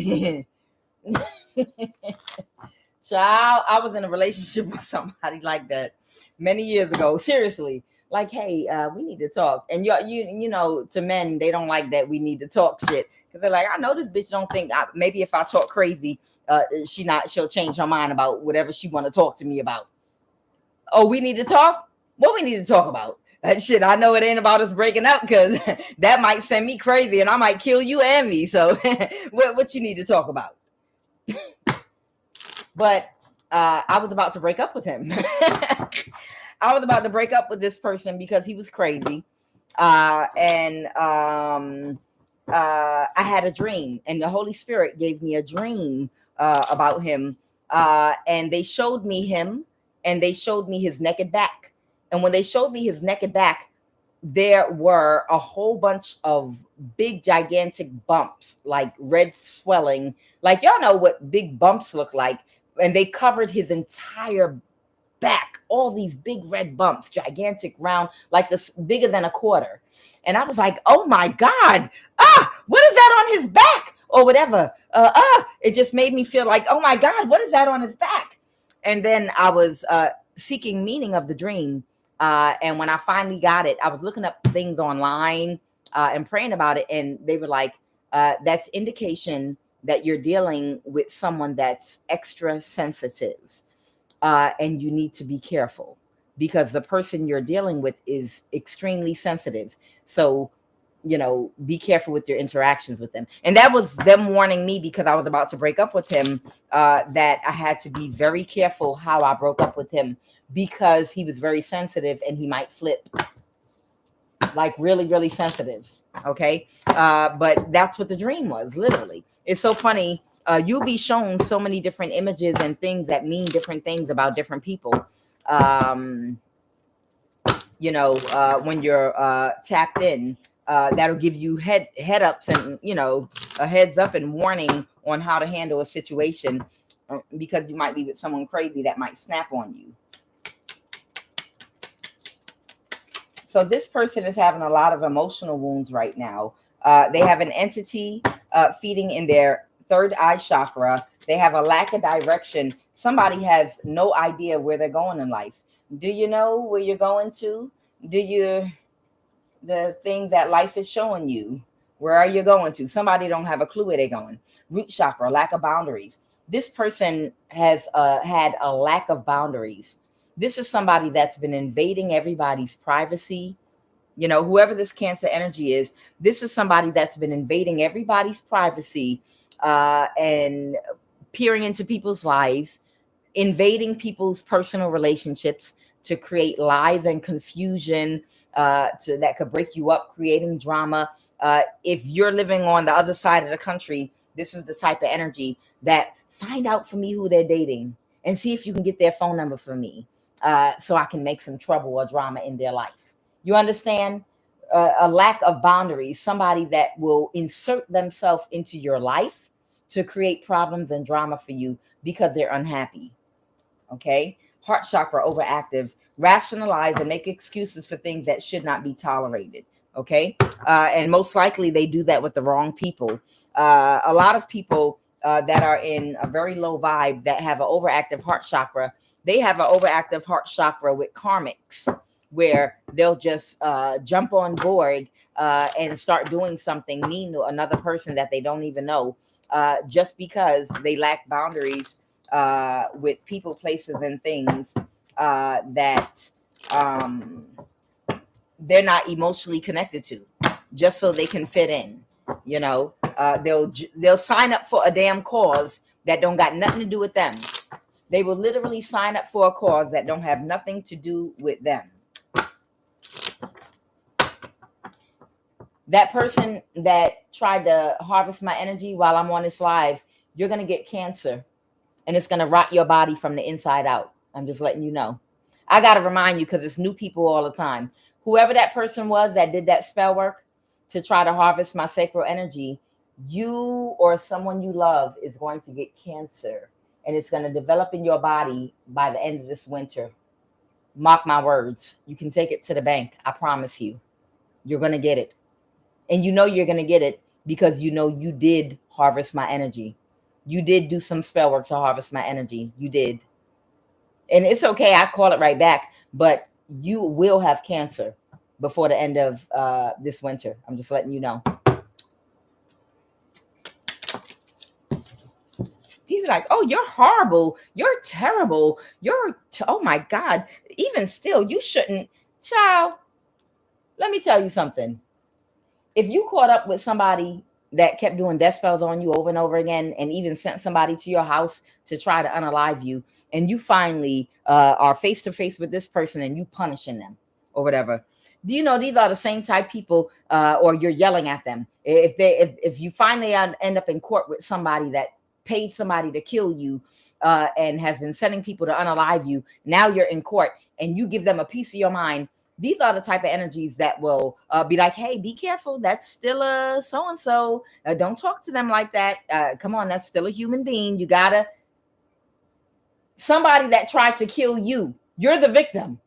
Child, I was in a relationship with somebody like that many years ago. Seriously. Like, hey, we need to talk. And you know, to men, they don't like that we need to talk shit. Because they're like, I know this bitch don't think, maybe if I talk crazy, she'll change her mind about whatever she want to talk to me about. Oh, we need to talk? What we need to talk about? Shit, I know it ain't about us breaking up because that might send me crazy and I might kill you and me. So what you need to talk about? But I was about to break up with him. I was about to break up with this person because he was crazy. And I had a dream, and the Holy Spirit gave me a dream about him. And they showed me him, and they showed me his naked back. And when they showed me his naked back, there were a whole bunch of big, gigantic bumps, like red swelling. Like, y'all know what big bumps look like. And they covered his entire back, all these big red bumps, gigantic, round, like this, bigger than a quarter. And I was like, oh my God, what is that on his back? Or whatever. It just made me feel like, oh my God, what is that on his back? And then I was seeking meaning of the dream. And when I finally got it, I was looking up things online and praying about it. And they were like, that's indication that you're dealing with someone that's extra sensitive. And you need to be careful because the person you're dealing with is extremely sensitive. So, be careful with your interactions with them. And that was them warning me because I was about to break up with him, that I had to be very careful how I broke up with him because he was very sensitive and he might flip, like really, really sensitive. Okay. But that's what the dream was, literally. It's so funny. You'll be shown so many different images and things that mean different things about different people. When you're tapped in, that'll give you head ups and, a heads up and warning on how to handle a situation because you might be with someone crazy that might snap on you. So this person is having a lot of emotional wounds right now. They have an entity feeding in their third eye chakra. They have a lack of direction. Somebody has no idea where they're going in life. Do you know where you're going to? Do you the thing that life is showing you. Where are you going to? Somebody don't have a clue where they're going. Root chakra, lack of boundaries. This person has had a lack of boundaries. This is somebody that's been invading everybody's privacy. You know, whoever this Cancer energy is, this is somebody that's been invading everybody's privacy and peering into people's lives, invading people's personal relationships to create lies and confusion that could break you up, creating drama. If you're living on the other side of the country, this is the type of energy that find out for me who they're dating and see if you can get their phone number for me so I can make some trouble or drama in their life. You understand? A lack of boundaries, somebody that will insert themselves into your life to create problems and drama for you because they're unhappy. Okay. Heart chakra overactive, rationalize and make excuses for things that should not be tolerated. Okay. And most likely they do that with the wrong people. A lot of people that are in a very low vibe that have an overactive heart chakra, they have an overactive heart chakra with karmics, where they'll just jump on board and start doing something mean to another person that they don't even know, just because they lack boundaries with people, places, and things that they're not emotionally connected to, just so they can fit in. You know, they'll sign up for a damn cause that don't got nothing to do with them. They will literally sign up for a cause that don't have nothing to do with them. That person that tried to harvest my energy while I'm on this live, you're going to get cancer and it's going to rot your body from the inside out. I'm just letting you know. I got to remind you because it's new people all the time. Whoever that person was that did that spell work to try to harvest my sacral energy, you or someone you love is going to get cancer and it's going to develop in your body by the end of this winter. Mark my words. You can take it to the bank. I promise you. You're going to get it. And you know you're going to get it because you know you did harvest my energy. You did do some spell work to harvest my energy. You did. And it's okay. I call it right back. But you will have cancer before the end of this winter. I'm just letting you know. People are like, oh, you're horrible. You're terrible. Oh, my God. Even still, you shouldn't. Child, let me tell you something. If you caught up with somebody that kept doing death spells on you over and over again, and even sent somebody to your house to try to unalive you, and you finally are face to face with this person and you punishing them or whatever, do you know these are the same type people, or you're yelling at them? If you finally end up in court with somebody that paid somebody to kill you and has been sending people to unalive you, now you're in court and you give them a piece of your mind. These are the type of energies that will be like, hey, be careful. That's still a so-and-so. Don't talk to them like that. Come on, that's still a human being. You gotta. Somebody that tried to kill you, you're the victim.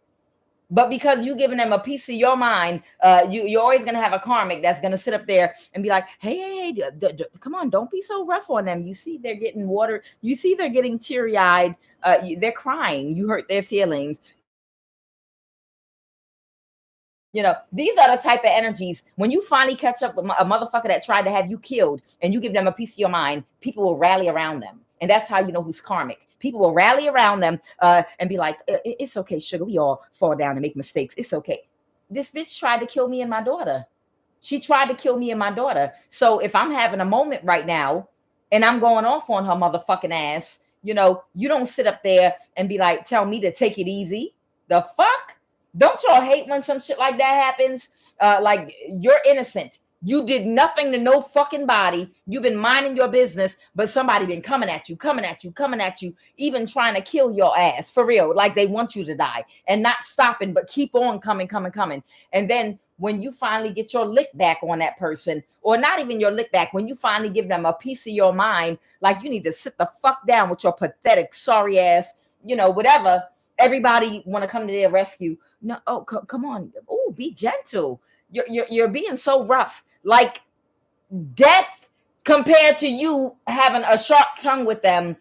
But because you giving them a piece of your mind, you're always going to have a karmic that's going to sit up there and be like, hey, come on, don't be so rough on them. You see, they're getting water. You see, they're getting teary-eyed. They're crying. You hurt their feelings. You know, these are the type of energies. When you finally catch up with a motherfucker that tried to have you killed and you give them a piece of your mind, people will rally around them. And that's how you know who's karmic. People will rally around them and be like, it's okay, sugar. We all fall down and make mistakes. It's okay. This bitch tried to kill me and my daughter. She tried to kill me and my daughter. So if I'm having a moment right now and I'm going off on her motherfucking ass, you know, you don't sit up there and be like, tell me to take it easy. The fuck? Don't y'all hate when some shit like that happens? Like, you're innocent. You did nothing to no fucking body. You've been minding your business, but somebody been coming at you, even trying to kill your ass for real. Like they want you to die and not stopping, but keep on coming. And then when you finally get your lick back on that person, or not even your lick back, when you finally give them a piece of your mind, like you need to sit the fuck down with your pathetic, sorry ass, you know, whatever. Everybody want to come to their rescue. No, oh, come on. Oh, be gentle. You're being so rough. Like death compared to you having a sharp tongue with them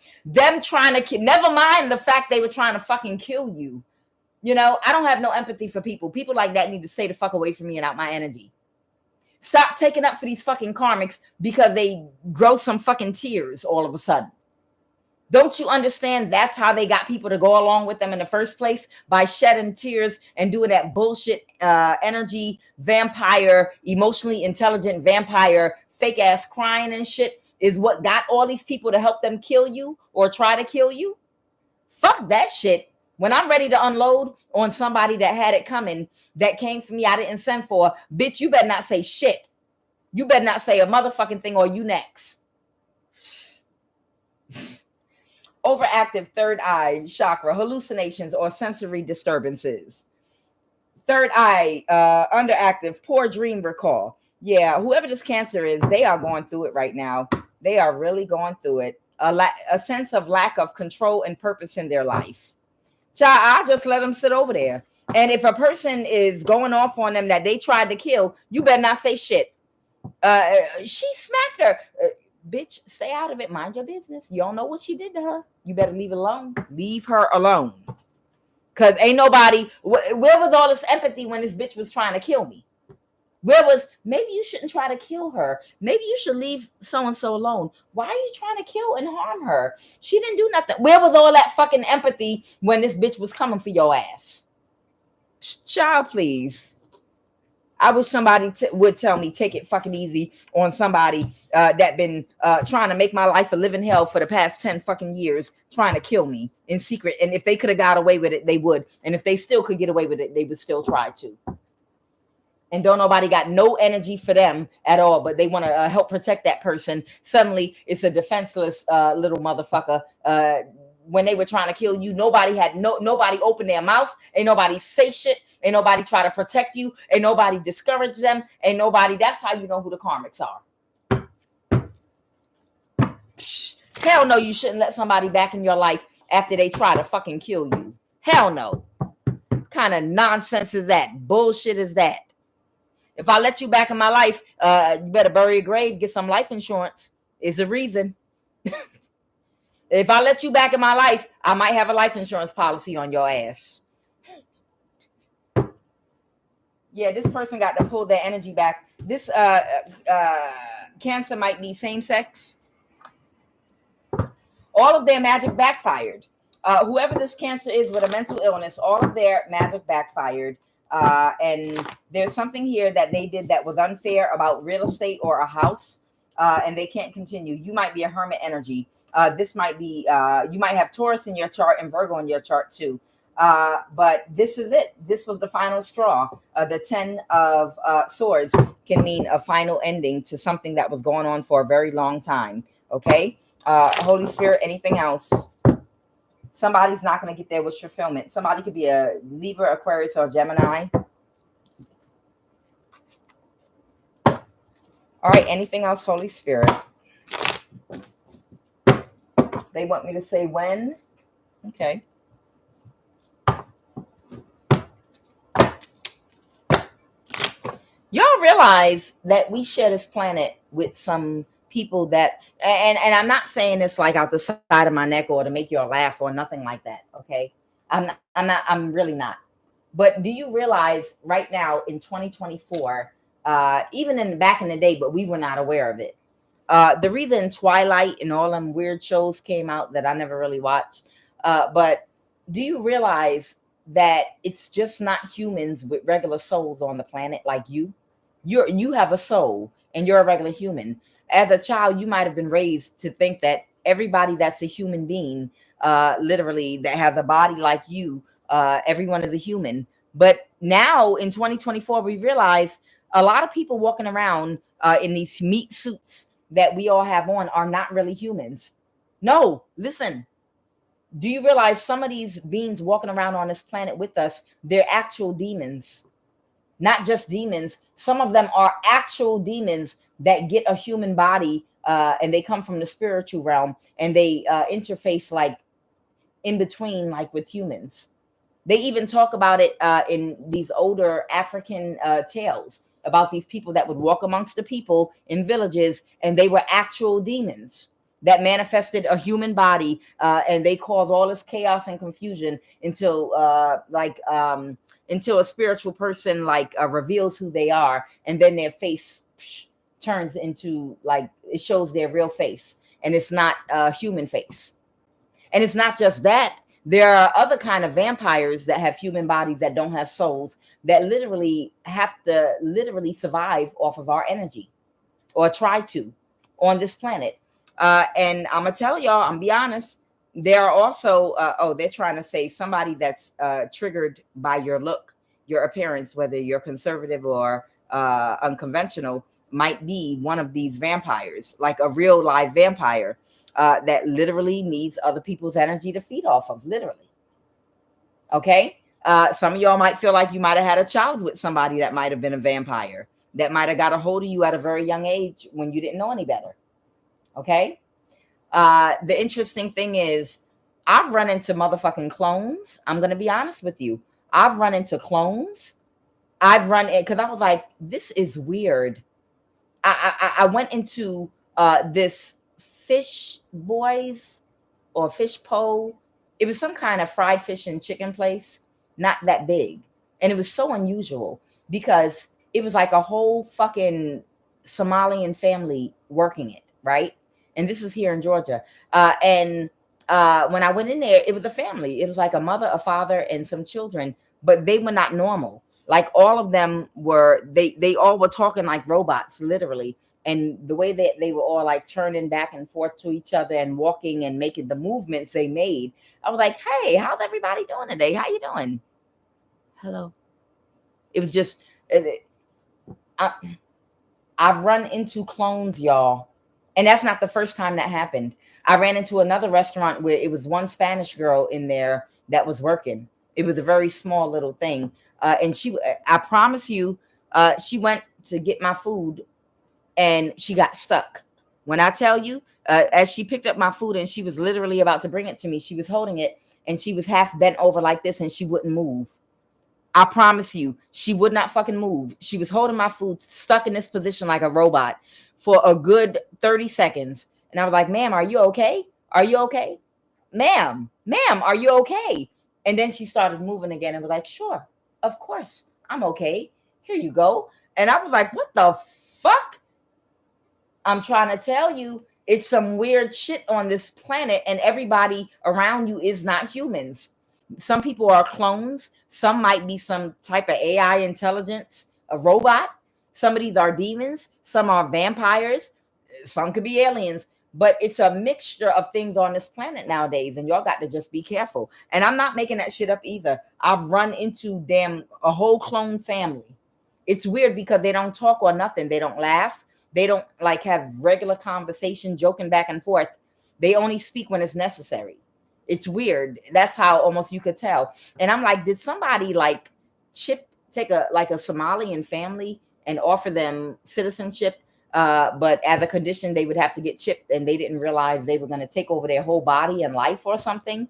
trying to kill. Never mind the fact they were trying to fucking kill you. You know, I don't have no empathy for people. People like that need to stay the fuck away from me and out my energy. Stop taking up for these fucking karmics because they grow some fucking tears all of a sudden. Don't you understand that's how they got people to go along with them in the first place? By shedding tears and doing that bullshit energy vampire, emotionally intelligent vampire, fake ass crying and shit is what got all these people to help them kill you or try to kill you. Fuck that shit. When I'm ready to unload on somebody that had it coming, that came for me, I didn't send for, bitch, you better not say shit. You better not say a motherfucking thing or you next. Overactive third eye chakra, hallucinations or sensory disturbances. Third eye, underactive, poor dream recall. Yeah, whoever this Cancer is, they are going through it right now. They are really going through it. A sense of lack of control and purpose in their life. Child, I just let them sit over there. And if a person is going off on them that they tried to kill, you better not say shit. She smacked her. Bitch, stay out of it. Mind your business. You don't know what she did to her. You better leave it alone. Leave her alone. Because ain't nobody... Where was all this empathy when this bitch was trying to kill me? Where was... Maybe you shouldn't try to kill her. Maybe you should leave so-and-so alone. Why are you trying to kill and harm her? She didn't do nothing. Where was all that fucking empathy when this bitch was coming for your ass? Child, please. I wish somebody would tell me, take it fucking easy on somebody that been trying to make my life a living hell for the past 10 fucking years, trying to kill me in secret. And if they could have got away with it, they would. And if they still could get away with it, they would still try to. And don't nobody got no energy for them at all, but they want to help protect that person. Suddenly, it's a defenseless little motherfucker. When they were trying to kill you, nobody opened their mouth. Ain't nobody say shit. Ain't nobody try to protect you. Ain't nobody discourage them. Ain't nobody. That's how you know who the karmics are. Hell no, you shouldn't let somebody back in your life after they try to fucking kill you. Hell no. What kind of nonsense is that? Bullshit is that? If I let you back in my life, you better bury your grave, get some life insurance. Is the reason. If I let you back in my life, I might have a life insurance policy on your ass. Yeah, this person got to pull their energy back. This Cancer might be same sex. All of their magic backfired. Whoever this Cancer is with a mental illness, all of their magic backfired. And there's something here that they did that was unfair about real estate or a house. And they can't continue. You might be a hermit energy. This might be, you might have Taurus in your chart and Virgo in your chart too. But this is it. This was the final straw. The 10 of Swords can mean a final ending to something that was going on for a very long time. Okay. Holy Spirit, anything else? Somebody's not going to get their wish fulfillment. Somebody could be a Libra, Aquarius, or Gemini. All right, anything else, Holy Spirit? They want me to say when? Okay. Y'all realize that we share this planet with some people that, and I'm not saying this like out the side of my neck or to make you laugh or nothing like that, okay? I'm really not. But do you realize right now in 2024, even back in the day, but we were not aware of it. The reason Twilight and all them weird shows came out that I never really watched. But do you realize that it's just not humans with regular souls on the planet like you? You have a soul and you're a regular human. As a child, you might have been raised to think that everybody that's a human being, literally that has a body like you, everyone is a human. But now in 2024, we realize a lot of people walking around in these meat suits that we all have on are not really humans. No, listen. Do you realize some of these beings walking around on this planet with us, they're actual demons, not just demons. Some of them are actual demons that get a human body and they come from the spiritual realm and they interface like in between, like with humans. They even talk about it in these older African tales about these people that would walk amongst the people in villages and they were actual demons. that manifested a human body, and they caused all this chaos and confusion until until a spiritual person reveals who they are, and then their face turns into it shows their real face, and it's not a human face. And it's not just that. There are other kind of vampires that have human bodies that don't have souls, that literally have to survive off of our energy, or try to, on this planet. And I'm gonna tell y'all, I'm be honest, there are also they're trying to say somebody that's triggered by your look, your appearance, whether you're conservative or unconventional, might be one of these vampires, like a real live vampire that literally needs other people's energy to feed off of, literally. Okay. Some of y'all might feel like you might have had a child with somebody that might have been a vampire, that might have got a hold of you at a very young age when you didn't know any better. Okay. The interesting thing is, I've run into motherfucking clones. I'm going to be honest with you. I've run into clones. I've run in, because I was like, this is weird. I went into this Fish Boys or Fish Po. It was some kind of fried fish and chicken place, not that big. And it was so unusual because it was like a whole fucking Somalian family working it, right? And this is here in Georgia. And when I went in there, it was a family. It was like a mother, a father, and some children, but they were not normal. Like all of them were, they all were talking like robots, literally. And the way that they were all like turning back and forth to each other and walking and making the movements they made. I was like, hey, how's everybody doing today? How you doing? Hello. It was just, I've run into clones, y'all. And that's not the first time that happened. I ran into another restaurant where it was one Spanish girl in there that was working. It was a very small little thing. And I promise you, she went to get my food and she got stuck. When I tell you, as she picked up my food and she was literally about to bring it to me, she was holding it and she was half bent over like this and she wouldn't move. I promise you, she would not fucking move. She was holding my food, stuck in this position like a robot for a good 30 seconds. And I was like, ma'am, are you okay? Are you okay? Ma'am, are you okay? And then she started moving again and was like, sure, of course, I'm okay. Here you go. And I was like, what the fuck? I'm trying to tell you, it's some weird shit on this planet, and everybody around you is not humans. Some people are clones. Some might be some type of AI intelligence, a robot. Some of these are demons. Some are vampires. Some could be aliens. But it's a mixture of things on this planet nowadays, and y'all got to just be careful. And I'm not making that shit up either. I've run into a whole clone family. It's weird because they don't talk or nothing. They don't laugh. They don't like have regular conversation, joking back and forth. They only speak when it's necessary. It's weird. That's how almost you could tell. And I'm like, did somebody like take a Somalian family and offer them citizenship? But as a condition, they would have to get chipped, and they didn't realize they were going to take over their whole body and life or something.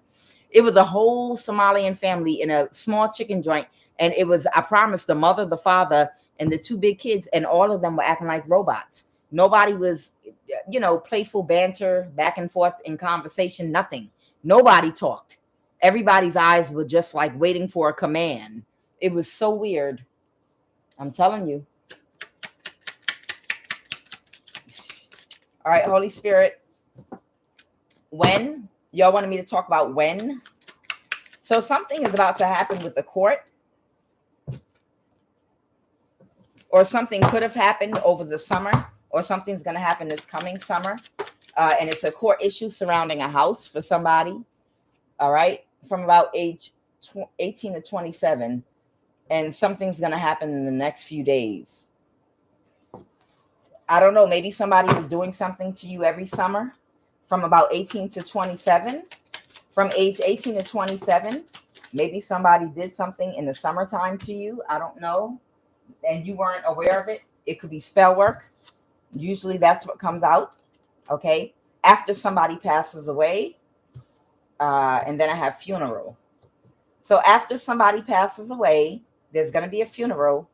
It was a whole Somalian family in a small chicken joint. And it was, I promise, the mother, the father, and the two big kids, and all of them were acting like robots. Nobody was, playful banter, back and forth in conversation, nothing. Nobody talked. Everybody's eyes were just like waiting for a command. It was so weird. I'm telling you. All right, Holy Spirit. When? Y'all wanted me to talk about when? So something is about to happen with the court. Or something could have happened over the summer. Or something's going to happen this coming summer. And it's a court issue surrounding a house for somebody. All right. From about age 18 to 27. And something's going to happen in the next few days. I don't know. Maybe somebody was doing something to you every summer from about 18 to 27. From age 18 to 27. Maybe somebody did something in the summertime to you. I don't know. And you weren't aware of it. It could be spell work. Usually that's what comes out. Okay. After somebody passes away. And then I have funeral. So after somebody passes away, there's going to be a funeral.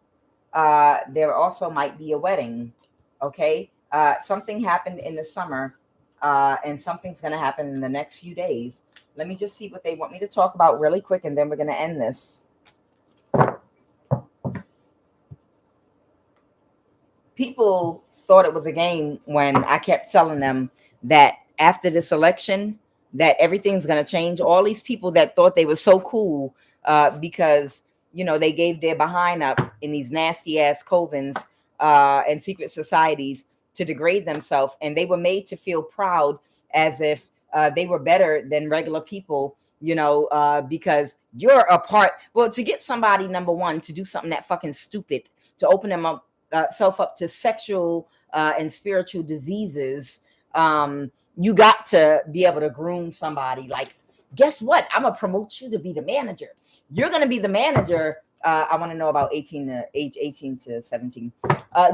There also might be a wedding. Okay. Something happened in the summer and something's going to happen in the next few days. Let me just see what they want me to talk about really quick, and then we're going to end this. People thought it was a game when I kept telling them that after this election, that everything's going to change. All these people that thought they were so cool because, you know, they gave their behind up in these nasty ass covens and secret societies to degrade themselves. And they were made to feel proud as if they were better than regular people, you know, because you're a part. Well, to get somebody, number one, to do something that fucking stupid, to open them up, self up to sexual and spiritual diseases, you got to be able to groom somebody. Like, guess what? I'm gonna promote you to be the manager. You're gonna be the manager. I want to know about age 18 to 17.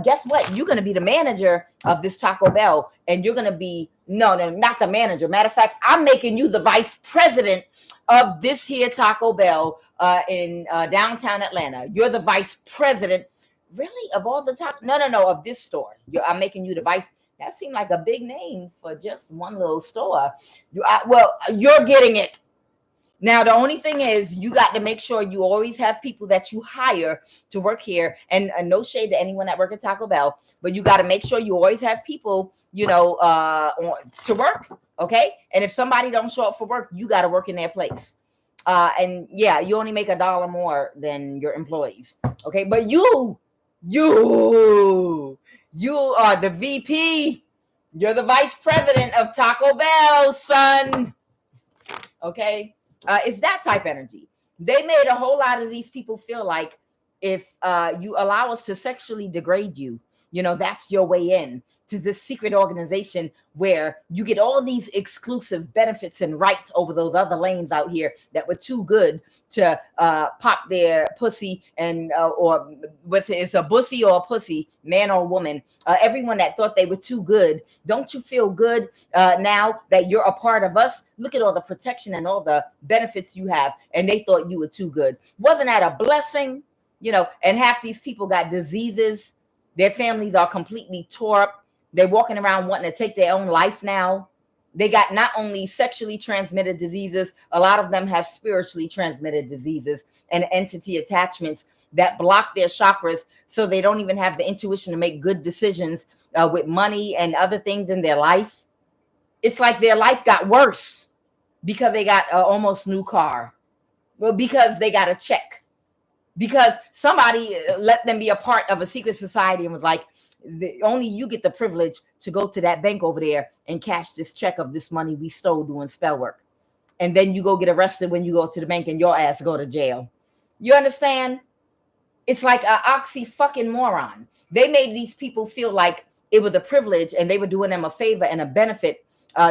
Guess what? You're gonna be the manager of this Taco Bell, and you're gonna be no, not the manager. Matter of fact, I'm making you the vice president of this here Taco Bell in downtown Atlanta. You're the vice president. Really? Of all the top? No, of this store. I'm making you the vice. That seemed like a big name for just one little store. Well, you're getting it. Now, the only thing is you got to make sure you always have people that you hire to work here. And no shade to anyone that work at Taco Bell, but you got to make sure you always have people, you know, to work. Okay. And if somebody don't show up for work, you got to work in their place. And yeah, you only make $1 more than your employees. Okay. But you are the VP. You're the vice president of Taco Bell, son. Okay. It's that type energy. They made a whole lot of these people feel like if you allow us to sexually degrade you, you know, that's your way in to this secret organization where you get all these exclusive benefits and rights over those other lanes out here that were too good to pop their pussy and or whether it's a bussy or a pussy, man or woman, everyone that thought they were too good. Don't you feel good now that you're a part of us? Look at all the protection and all the benefits you have, and they thought you were too good. Wasn't that a blessing? You know, and half these people got diseases. Their families are completely tore up. They're walking around wanting to take their own life now. They got not only sexually transmitted diseases, a lot of them have spiritually transmitted diseases and entity attachments that block their chakras, so they don't even have the intuition to make good decisions with money and other things in their life. It's like their life got worse because they got an almost new car. Well, because they got a check. Because somebody let them be a part of a secret society and was like, only you get the privilege to go to that bank over there and cash this check of this money we stole doing spell work. And then you go get arrested when you go to the bank and your ass go to jail. You understand? It's like an oxy fucking moron. They made these people feel like it was a privilege and they were doing them a favor and a benefit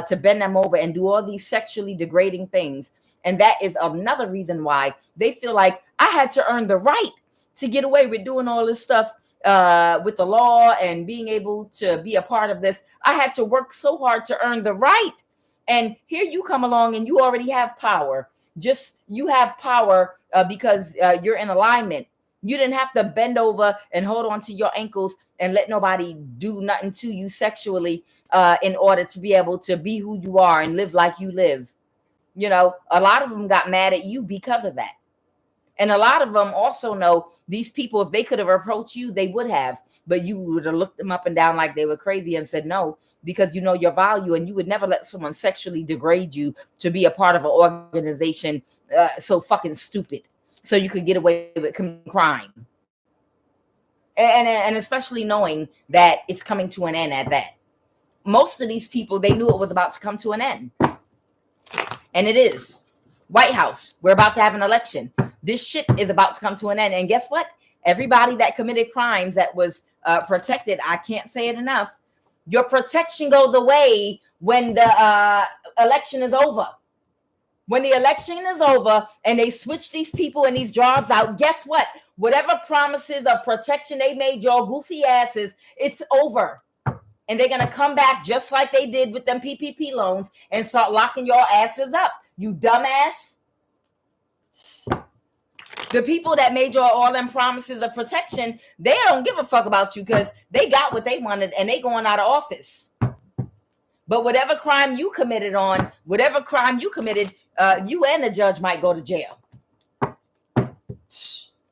to bend them over and do all these sexually degrading things. And that is another reason why they feel like I had to earn the right to get away with doing all this stuff with the law and being able to be a part of this. I had to work so hard to earn the right. And here you come along and you already have power. Just you have power because you're in alignment. You didn't have to bend over and hold on to your ankles and let nobody do nothing to you sexually in order to be able to be who you are and live like you live. You know, a lot of them got mad at you because of that. And a lot of them also know these people, if they could have approached you, they would have. But you would have looked them up and down like they were crazy and said no, because you know your value and you would never let someone sexually degrade you to be a part of an organization so fucking stupid so you could get away with crime. And especially knowing that it's coming to an end at that. Most of these people, they knew it was about to come to an end. And it is. White House, we're about to have an election. This shit is about to come to an end. And guess what? Everybody that committed crimes that was protected, I can't say it enough, your protection goes away when the election is over. When the election is over and they switch these people and these jobs out, guess what? Whatever promises of protection they made your goofy asses, it's over. And they're going to come back just like they did with them PPP loans and start locking your asses up. You dumbass. The people that made you all them promises of protection, they don't give a fuck about you because they got what they wanted and they going out of office. But whatever crime you committed, you and the judge might go to jail.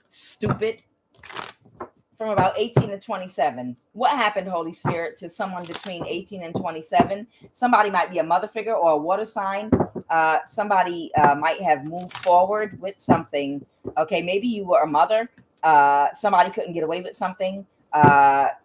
Stupid. From about 18 to 27. What happened, Holy Spirit, to someone between 18 and 27? Somebody might be a mother figure or a water sign. Somebody might have moved forward with something. Okay, maybe you were a mother. Somebody couldn't get away with something.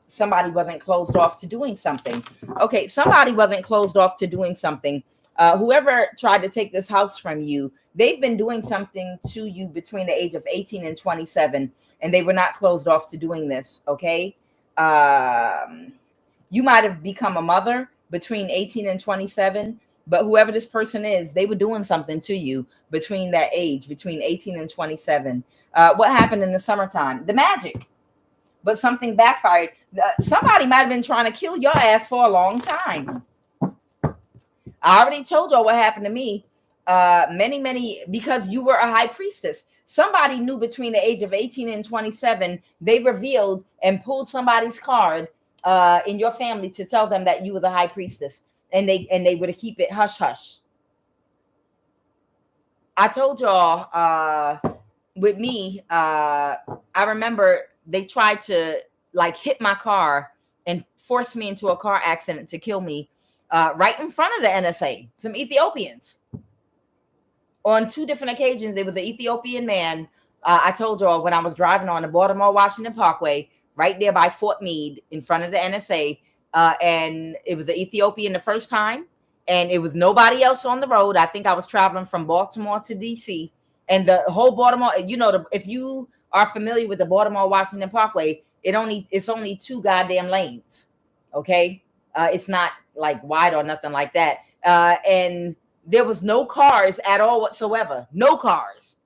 Somebody wasn't closed off to doing something. Okay, somebody wasn't closed off to doing something. Whoever tried to take this house from you, they've been doing something to you between the age of 18 and 27, and they were not closed off to doing this. Okay. You might have become a mother between 18 and 27, but whoever this person is, they were doing something to you between that age, between 18 and 27. What happened in the summertime? The magic. But something backfired. Somebody might have been trying to kill your ass for a long time. I already told y'all what happened to me. Because you were a high priestess. Somebody knew between the age of 18 and 27, they revealed and pulled somebody's card in your family to tell them that you were the high priestess, and they were to keep it hush hush. I told y'all with me, I remember they tried to like hit my car and force me into a car accident to kill me right in front of the NSA, some Ethiopians. On 2 different occasions, there was an Ethiopian man. I told y'all when I was driving on the Baltimore-Washington Parkway, right there by Fort Meade in front of the NSA. And it was an Ethiopian the first time, and it was nobody else on the road. I think I was traveling from Baltimore to DC, and the whole Baltimore, if you are familiar with the Baltimore-Washington Parkway, it's only 2 goddamn lanes. Okay. It's not like wide or nothing like that. And there was no cars at all whatsoever. No cars.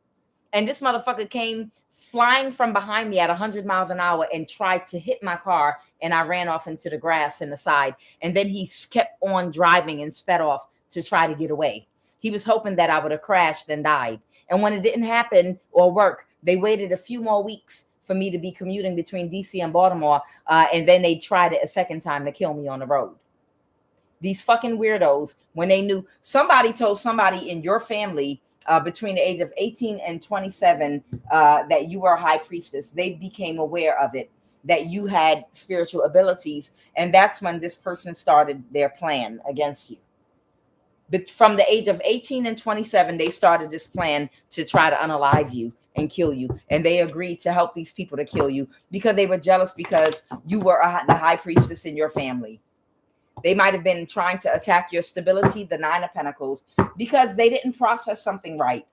And this motherfucker came flying from behind me at 100 miles an hour and tried to hit my car. And I ran off into the grass in the side. And then he kept on driving and sped off to try to get away. He was hoping that I would have crashed and died. And when it didn't happen or work, they waited a few more weeks for me to be commuting between DC and Baltimore. And then they tried it a second time to kill me on the road. These fucking weirdos, when they knew, somebody told somebody in your family between the age of 18 and 27 that you were a high priestess. They became aware of it, that you had spiritual abilities. And that's when this person started their plan against you. But from the age of 18 and 27, they started this plan to try to unalive you and kill you. And they agreed to help these people to kill you because they were jealous because you were the high priestess in your family. They might have been trying to attack your stability, the 9 of Pentacles, because they didn't process something right.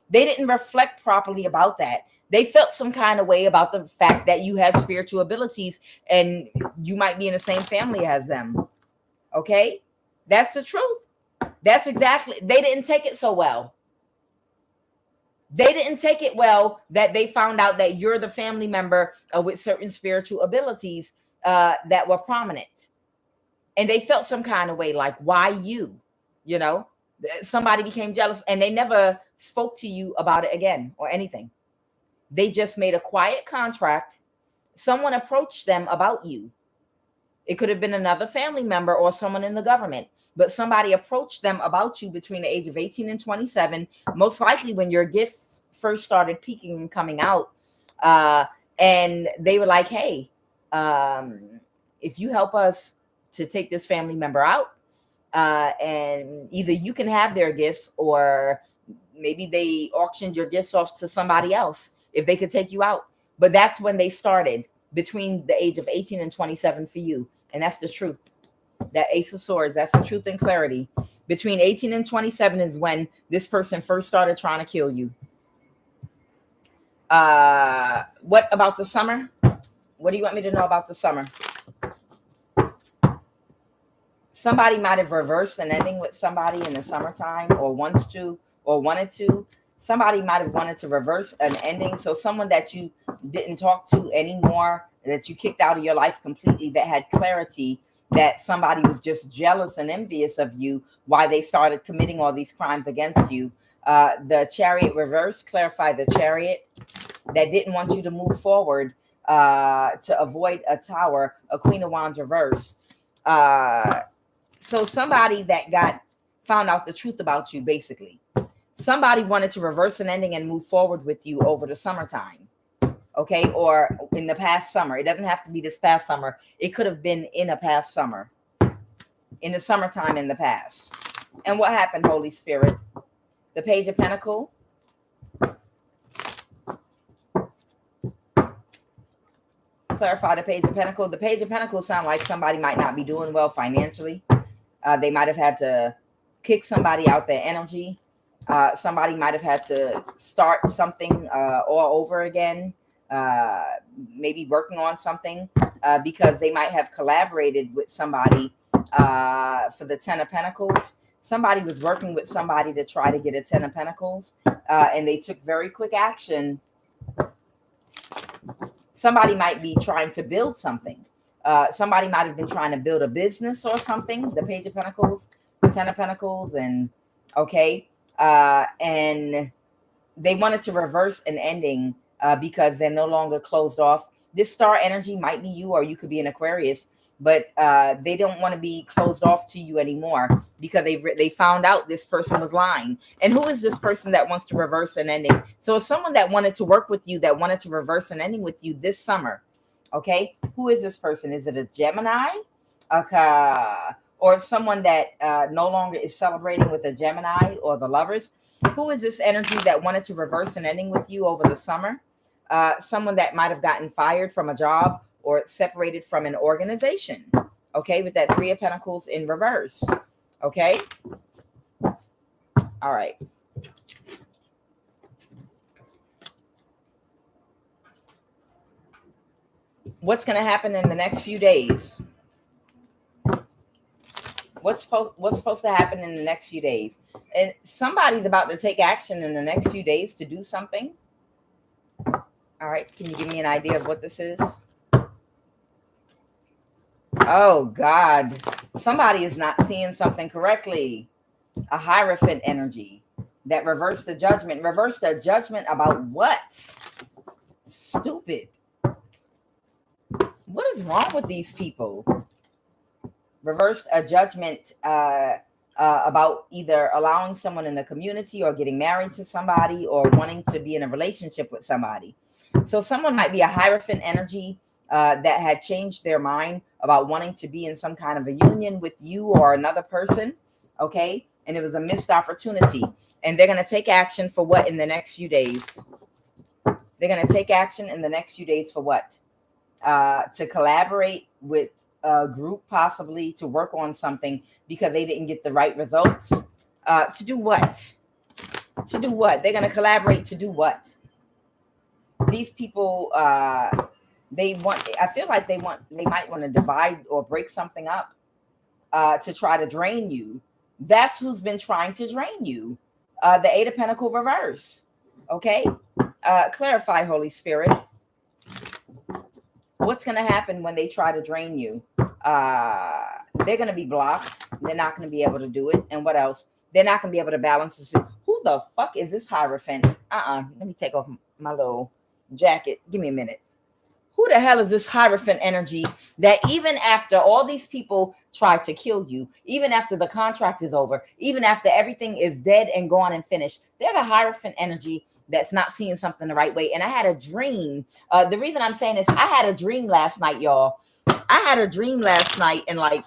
They didn't reflect properly about that. They felt some kind of way about the fact that you had spiritual abilities and you might be in the same family as them. Okay? That's the truth. That's exactly, they didn't take it so well. They didn't take it well that they found out that you're the family member with certain spiritual abilities that were prominent. And they felt some kind of way, like, why you? Somebody became jealous and they never spoke to you about it again or anything. They just made a quiet contract. Someone approached them about you. It could have been another family member or someone in the government, but somebody approached them about you between the age of 18 and 27, most likely when your gifts first started peaking and coming out. And they were like, hey, if you help us to take this family member out, and either you can have their gifts or maybe they auctioned your gifts off to somebody else if they could take you out. But that's when they started between the age of 18 and 27 for you. And that's the truth. That Ace of Swords, that's the truth and clarity. Between 18 and 27 is when this person first started trying to kill you. What about the summer? What do you want me to know about the summer? Somebody might have reversed an ending with somebody in the summertime or wants to or wanted to. Somebody might have wanted to reverse an ending. So someone that you didn't talk to anymore, that you kicked out of your life completely, that had clarity, that somebody was just jealous and envious of you, why they started committing all these crimes against you. The Chariot reverse, clarify the Chariot, that didn't want you to move forward to avoid a Tower, a Queen of Wands reverse. So somebody that found out the truth about you, basically. Somebody wanted to reverse an ending and move forward with you over the summertime. Okay, or in the past summer. It doesn't have to be this past summer. It could have been in a past summer, in the summertime in the past. And what happened, Holy Spirit? The Page of Pentacles. Clarify the Page of Pentacles. The Page of Pentacles sound like somebody might not be doing well financially. They might have had to kick somebody out their energy. Somebody might have had to start something all over again. Maybe working on something because they might have collaborated with somebody for the Ten of Pentacles. Somebody was working with somebody to try to get a Ten of Pentacles, and they took very quick action. Somebody might be trying to build something. Somebody might have been trying to build a business or something. The Page of Pentacles, the Ten of Pentacles, and okay. And they wanted to reverse an ending because they're no longer closed off. This star energy might be you, or you could be an Aquarius, but they don't want to be closed off to you anymore because they found out this person was lying. And who is this person that wants to reverse an ending? So it's someone that wanted to work with you, that wanted to reverse an ending with you this summer. Okay, who is this person? Is it a Gemini? Or someone that no longer is celebrating with a Gemini or the Lovers? Who is this energy that wanted to reverse an ending with you over the summer? Someone that might have gotten fired from a job or separated from an organization. Okay, with that Three of Pentacles in reverse. Okay. All right. What's going to happen in the next few days? What's supposed to happen in the next few days? And somebody's about to take action in the next few days to do something. All right. Can you give me an idea of what this is? Oh, God. Somebody is not seeing something correctly. A Hierophant energy that reversed the judgment. Reversed the judgment about what? Stupid. What is wrong with these people? Reversed a judgment about either allowing someone in the community or getting married to somebody or wanting to be in a relationship with somebody. So someone might be a Hierophant energy that had changed their mind about wanting to be in some kind of a union with you or another person. Okay. And it was a missed opportunity. And they're going to take action for what in the next few days? They're going to take action in the next few days for what? To collaborate with a group, possibly to work on something because they didn't get the right results. To do what? To do what? They're going to collaborate to do what? These people, they want, I feel like they might want to divide or break something up to try to drain you. That's who's been trying to drain you. The Eight of Pentacles reverse. Okay. Clarify, Holy Spirit. What's going to happen when they try to drain you? They're going to be blocked. They're not going to be able to do it. And what else? They're not going to be able to balance this. Who the fuck is this Hierophant? Let me take off my little jacket. Give me a minute. Who the hell is this Hierophant energy that even after all these people try to kill you, even after the contract is over, even after everything is dead and gone and finished, they're the Hierophant energy that's not seeing something the right way. And I had a dream. The reason I'm saying this, I had a dream last night, y'all. I had a dream last night, and like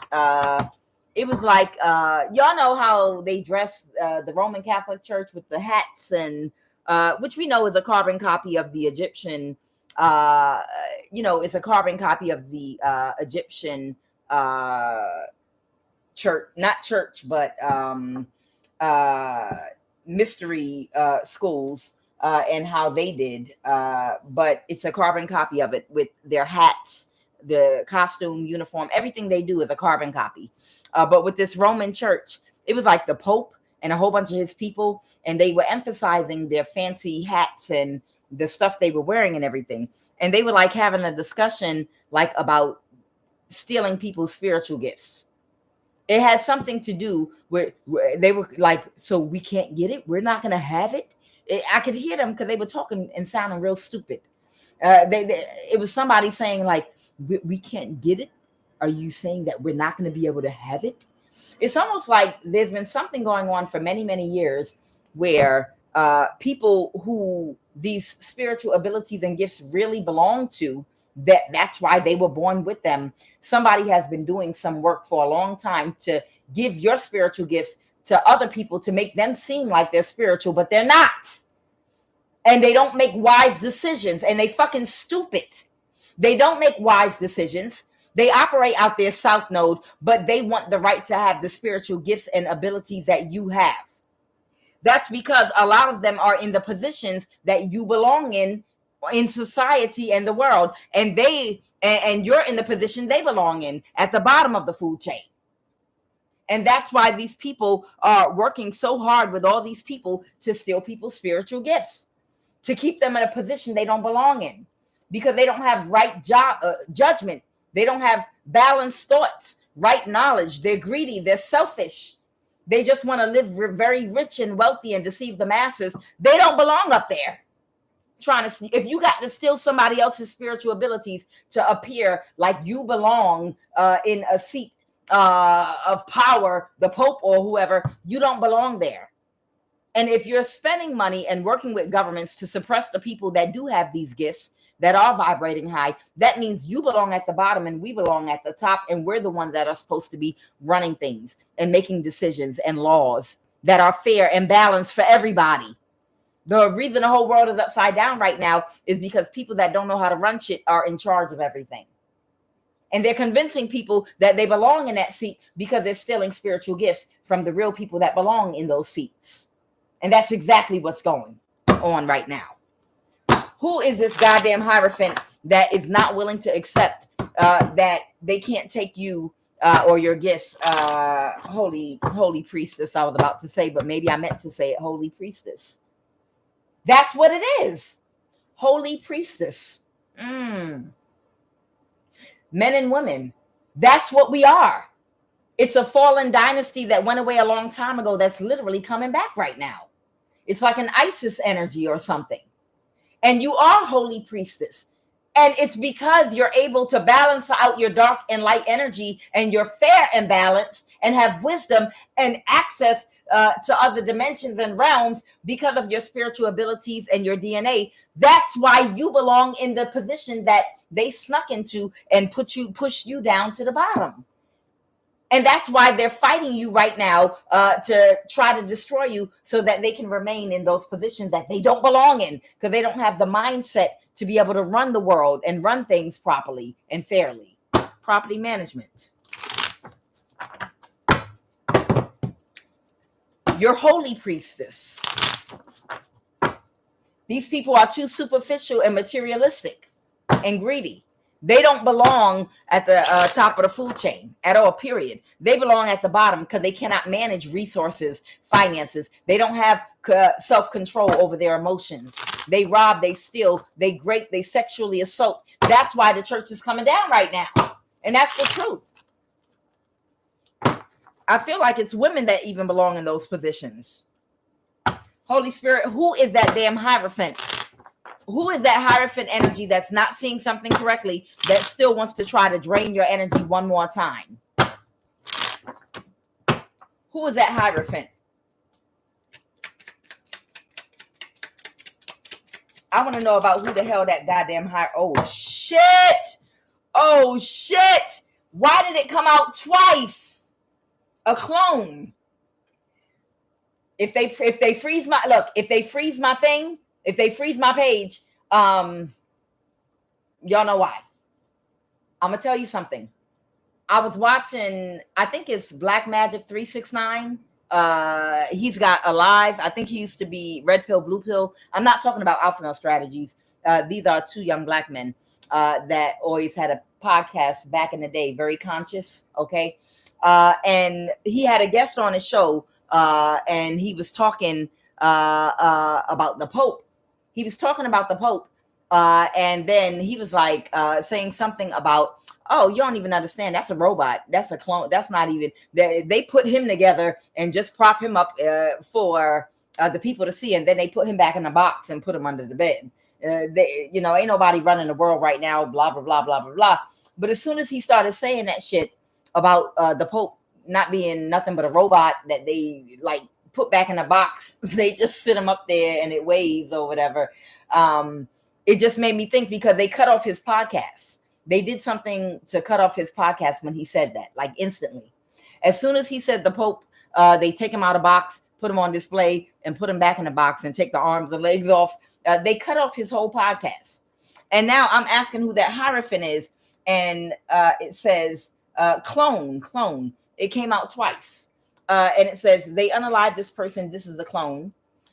it was like y'all know how they dress the Roman Catholic Church with the hats, and which we know is a carbon copy of the Egyptian. It's a carbon copy of the Egyptian church, not church, but mystery schools. And how they did, but it's a carbon copy of it with their hats, the costume, uniform, everything they do is a carbon copy. But with this Roman church, it was like the Pope and a whole bunch of his people, and they were emphasizing their fancy hats and the stuff they were wearing and everything. And they were like having a discussion like about stealing people's spiritual gifts. It had something to do with, they were like, so we can't get it. We're not going to have it. I could hear them because they were talking and sounding real stupid. It was somebody saying like, we can't get it. Are you saying that we're not going to be able to have it? It's almost like there's been something going on for many, many years where people who these spiritual abilities and gifts really belong to, that's why they were born with them. Somebody has been doing some work for a long time to give your spiritual gifts to other people to make them seem like they're spiritual, but they're not. And they don't make wise decisions, and they fucking stupid. They don't make wise decisions. They operate out their south node, but they want the right to have the spiritual gifts and abilities that you have. That's because a lot of them are in the positions that you belong in society and the world, and you're in the position they belong in at the bottom of the food chain. And that's why these people are working so hard with all these people to steal people's spiritual gifts, to keep them in a position they don't belong in, because they don't have right judgment. They don't have balanced thoughts, right knowledge. They're greedy. They're selfish. They just want to live very rich and wealthy and deceive the masses. They don't belong up there. If you got to steal somebody else's spiritual abilities to appear like you belong in a seat of power, the Pope or whoever, you don't belong there. And if you're spending money and working with governments to suppress the people that do have these gifts that are vibrating high, that means you belong at the bottom and we belong at the top, and we're the ones that are supposed to be running things and making decisions and laws that are fair and balanced for everybody. The reason the whole world is upside down right now is because people that don't know how to run shit are in charge of everything. And they're convincing people that they belong in that seat because they're stealing spiritual gifts from the real people that belong in those seats. And that's exactly what's going on right now. Who is this goddamn Hierophant that is not willing to accept that they can't take you or your gifts? Holy priestess, I was about to say, but maybe I meant to say it, holy priestess. That's what it is. Holy priestess. Men and women, that's what we are. It's a fallen dynasty that went away a long time ago that's literally coming back right now. It's like an Isis energy or something. And you are holy priestess. And it's because you're able to balance out your dark and light energy, and you're fair and balanced and have wisdom and access to other dimensions and realms because of your spiritual abilities and your DNA. That's why you belong in the position that they snuck into and push you down to the bottom. And that's why they're fighting you right now to try to destroy you so that they can remain in those positions that they don't belong in, because they don't have the mindset to be able to run the world and run things properly and fairly. Property management. You're holy priestess. These people are too superficial and materialistic and greedy. They don't belong at the top of the food chain at all, period. They belong at the bottom because they cannot manage resources, finances. They don't have self-control over their emotions. They rob, they steal, they grape, they sexually assault. That's why the church is coming down right now. And that's the truth. I feel like it's women that even belong in those positions. Holy Spirit, who is that damn Hierophant? Who is that Hierophant energy that's not seeing something correctly, that still wants to try to drain your energy one more time? Who is that Hierophant? I want to know about who the hell that goddamn Oh, shit. Oh, shit. Why did it come out twice? A clone. If they freeze my, look, if they freeze my thing, if they freeze my page, y'all know why. I'm gonna tell you something. I was watching, I think it's Black Magic 369. He's got a live. I think he used to be Red Pill, Blue Pill. I'm not talking about alpha male strategies. These are two young black men that always had a podcast back in the day, very conscious. Okay. And he had a guest on his show, and he was talking about the Pope. He was talking about the Pope. And then he was like saying something about, oh, you don't even understand. That's a robot. That's a clone. That's not even, they put him together and just prop him up for the people to see. And then they put him back in the box and put him under the bed. Ain't nobody running the world right now, blah, blah, blah, blah, blah, blah. But as soon as he started saying that shit about the Pope not being nothing but a robot that they like put back in a box. They just sit him up there and it waves or whatever. It just made me think, because they cut off his podcast. They did something to cut off his podcast when he said that, like instantly. As soon as he said the Pope, they take him out of box, put him on display, and put him back in the box and take the arms and legs off. They cut off his whole podcast. And now I'm asking who that Hierophant is. And it says clone. It came out twice. And it says they unalive this person. This is the clone.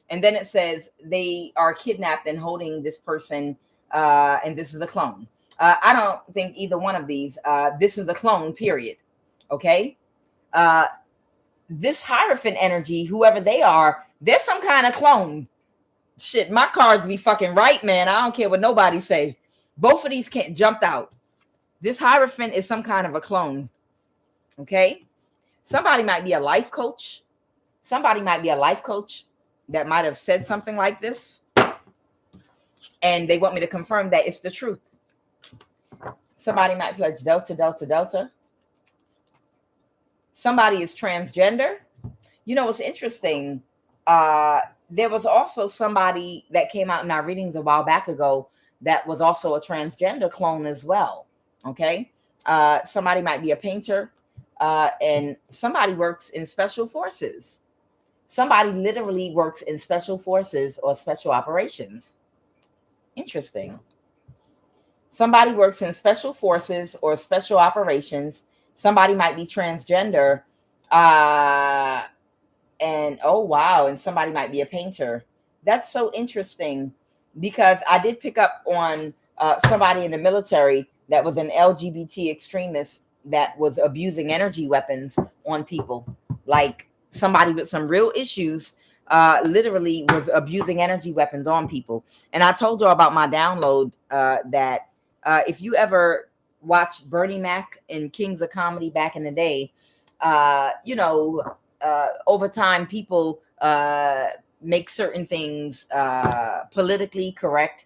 And then it says they are kidnapped and holding this person. And this is the clone. I don't think either one of these. This is the clone, period. Okay. This Hierophant energy, whoever they are, they're some kind of clone. Shit, my cards be fucking right, man. I don't care what nobody say. Both of these can't jumped out. This Hierophant is some kind of a clone. Okay. Somebody might be a life coach. Somebody might be a life coach that might have said something like this. And they want me to confirm that it's the truth. Somebody might pledge Delta. Somebody is transgender. You know, what's interesting. There was also somebody that came out in our readings a while back ago that was also a transgender clone as well. Okay. Somebody might be a painter. And somebody works in special forces. Somebody literally works in special forces or special operations. Interesting. Somebody works in special forces or special operations. Somebody might be transgender. And oh, wow. And somebody might be a painter. That's so interesting, because I did pick up on somebody in the military that was an LGBT extremist that was abusing energy weapons on people. Like somebody with some real issues literally was abusing energy weapons on people. And I told you about my download that if you ever watched Bernie Mac in Kings of Comedy back in the day, over time people make certain things politically correct,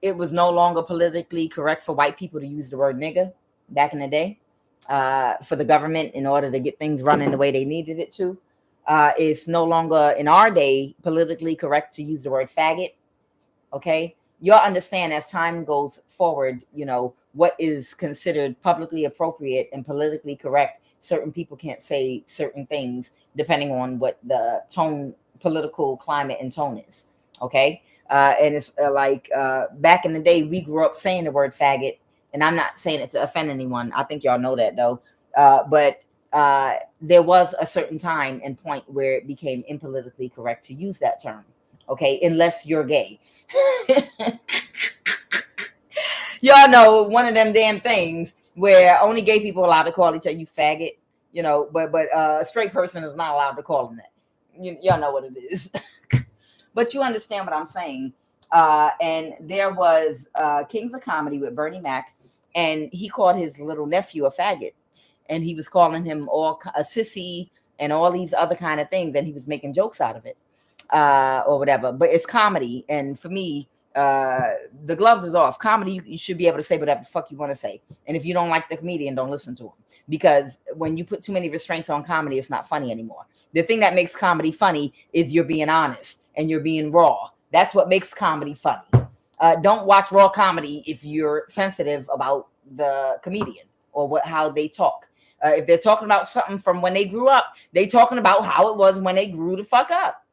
it was no longer politically correct for white people to use the word nigger back in the day for the government in order to get things running the way they needed it to. It's no longer in our day politically correct to use the word faggot. Okay. You'll understand as time goes forward, what is considered publicly appropriate and politically correct. Certain people can't say certain things depending on what the tone, political climate and tone is. Okay. And it's back in the day, we grew up saying the word faggot, and I'm not saying it to offend anyone. I think y'all know that though. But there was a certain time and point where it became impolitically correct to use that term. Okay. Unless you're gay. Y'all know one of them damn things where only gay people are allowed to call each other you faggot, but a straight person is not allowed to call them that. Y'all know what it is. But you understand what I'm saying. And there was Kings of Comedy with Bernie Mac, and he called his little nephew a faggot. And he was calling him all a sissy and all these other kind of things. And he was making jokes out of it or whatever. But it's comedy. And for me, the gloves is off. Comedy, you should be able to say whatever the fuck you want to say. And if you don't like the comedian, don't listen to him. Because when you put too many restraints on comedy, it's not funny anymore. The thing that makes comedy funny is you're being honest and you're being raw. That's what makes comedy funny. Don't watch raw comedy if you're sensitive about the comedian or how they talk. If they're talking about something from when they grew up, they talking about how it was when they grew the fuck up.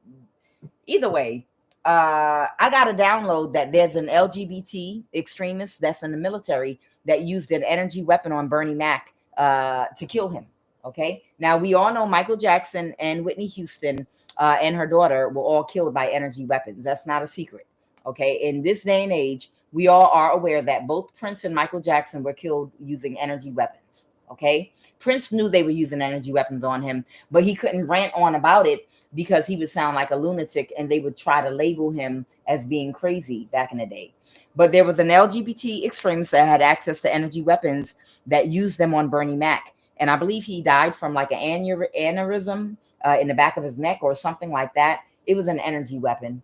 Either way, I got a download that there's an LGBT extremist that's in the military that used an energy weapon on Bernie Mac to kill him. Okay. Now we all know Michael Jackson and Whitney Houston and her daughter were all killed by energy weapons. That's not a secret. Okay. In this day and age, we all are aware that both Prince and Michael Jackson were killed using energy weapons. Okay. Prince knew they were using energy weapons on him, but he couldn't rant on about it because he would sound like a lunatic and they would try to label him as being crazy back in the day. But there was an LGBT extremist that had access to energy weapons that used them on Bernie Mac. And I believe he died from like an aneurysm in the back of his neck or something like that. It was an energy weapon.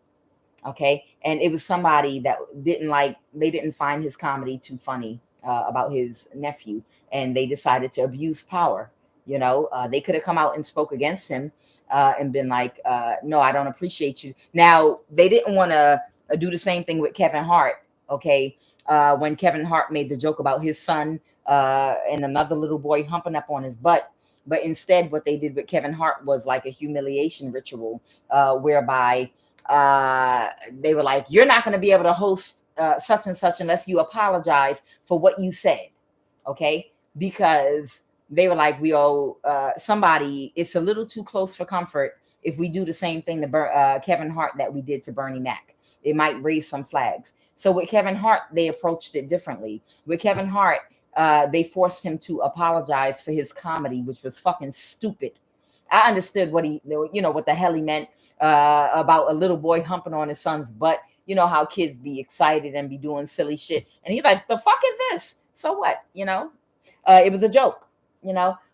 Okay. And it was somebody that they didn't find his comedy too funny about his nephew, and they decided to abuse power. You know, they could have come out and spoke against him and been like, no, I don't appreciate you. Now, they didn't want to do the same thing with Kevin Hart. Okay. When Kevin Hart made the joke about his son and another little boy humping up on his butt. But instead, what they did with Kevin Hart was like a humiliation ritual whereby they were like, you're not going to be able to host such and such unless you apologize for what you said. Okay. Because they were like, we owe somebody, it's a little too close for comfort if we do the same thing to Kevin Hart that we did to Bernie Mac. It might raise some flags. So with Kevin Hart, they approached it differently. With Kevin Hart, they forced him to apologize for his comedy, which was fucking stupid. I understood what what the hell he meant about a little boy humping on his son's butt. You know how kids be excited and be doing silly shit. And he's like, the fuck is this? So what? It was a joke,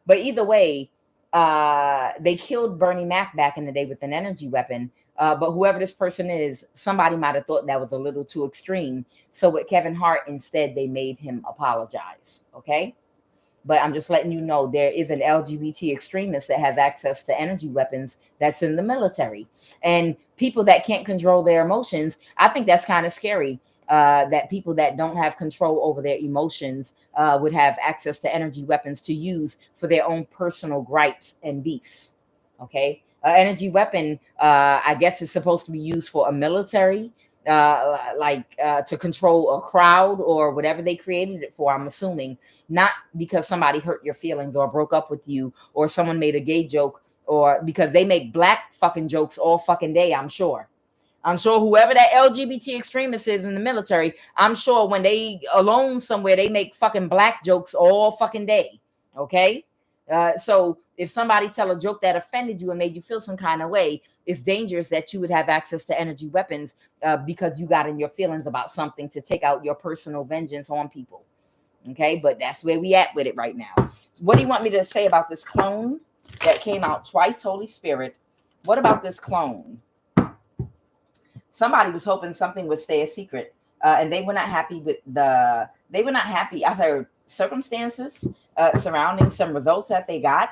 But either way, they killed Bernie Mac back in the day with an energy weapon. But whoever this person is, somebody might have thought that was a little too extreme. So with Kevin Hart, instead, they made him apologize. Okay. But I'm just letting you know there is an LGBT extremist that has access to energy weapons that's in the military. And people that can't control their emotions, I think that's kind of scary. That people that don't have control over their emotions would have access to energy weapons to use for their own personal gripes and beefs. Okay. Energy weapon, I guess, is supposed to be used for a military, to control a crowd or whatever they created it for. I'm assuming not because somebody hurt your feelings or broke up with you or someone made a gay joke or because they make black fucking jokes all fucking day. I'm sure whoever that LGBT extremist is in the military, I'm sure when they alone somewhere, they make fucking black jokes all fucking day. Okay. So if somebody tell a joke that offended you and made you feel some kind of way, it's dangerous that you would have access to energy weapons because you got in your feelings about something to take out your personal vengeance on people. Okay, but that's where we at with it right now. What do you want me to say about this clone that came out twice, Holy Spirit? What about this clone? Somebody was hoping something would stay a secret, and they were not happy with I heard circumstances surrounding some results that they got.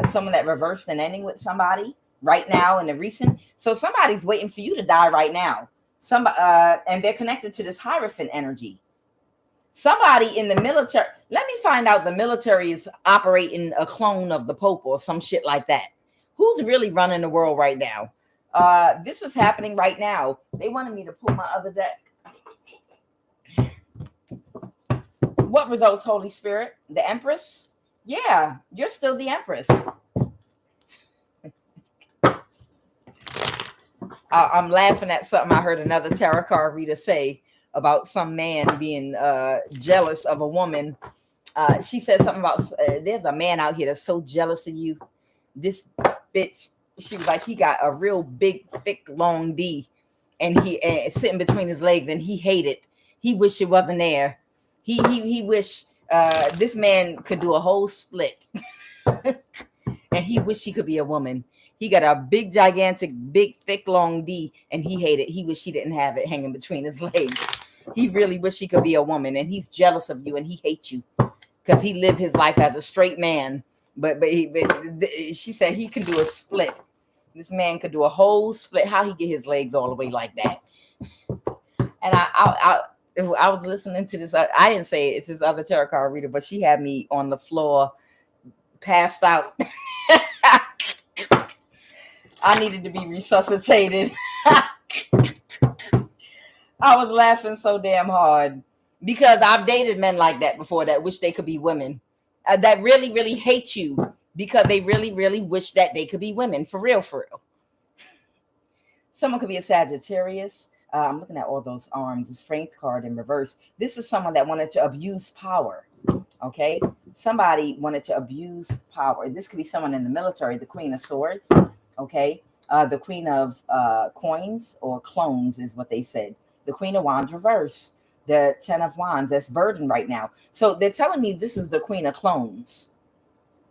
Someone that reversed an ending with somebody right now in the recent. So somebody's waiting for you to die right now. And they're connected to this Hierophant energy. Somebody in the military. Let me find out the military is operating a clone of the Pope or some shit like that. Who's really running the world right now? This is happening right now. They wanted me to pull my other deck. What results, Holy Spirit? The Empress? Yeah, you're still the Empress. I'm laughing at something I heard another tarot card reader say about some man being jealous of a woman. She said something about there's a man out here that's so jealous of you. This bitch, she was like, he got a real big, thick, long D, and he sitting between his legs, and he hated. He wished it wasn't there. He wished this man could do a whole split, and he wished he could be a woman. He got a big, gigantic, big, thick, long D, and he hated. He wished he didn't have it hanging between his legs. He really wished he could be a woman, and he's jealous of you, and he hates you because he lived his life as a straight man. But she said he can do a split. This man could do a whole split. How he get his legs all the way like that? And I was listening to this. I didn't say it. It's this other tarot card reader, but she had me on the floor, passed out. I needed to be resuscitated. I was laughing so damn hard because I've dated men like that before that wish they could be women, that really, really hate you because they really, really wish that they could be women. For real, for real. Someone could be a Sagittarius. I'm looking at all those arms, the Strength card in reverse. This is someone that wanted to abuse power. Okay. Somebody wanted to abuse power. This could be someone in the military, the Queen of Swords. Okay. The Queen of Coins or clones is what they said. The Queen of Wands reverse. The 10 of Wands, that's burden right now. So they're telling me this is the Queen of Clones.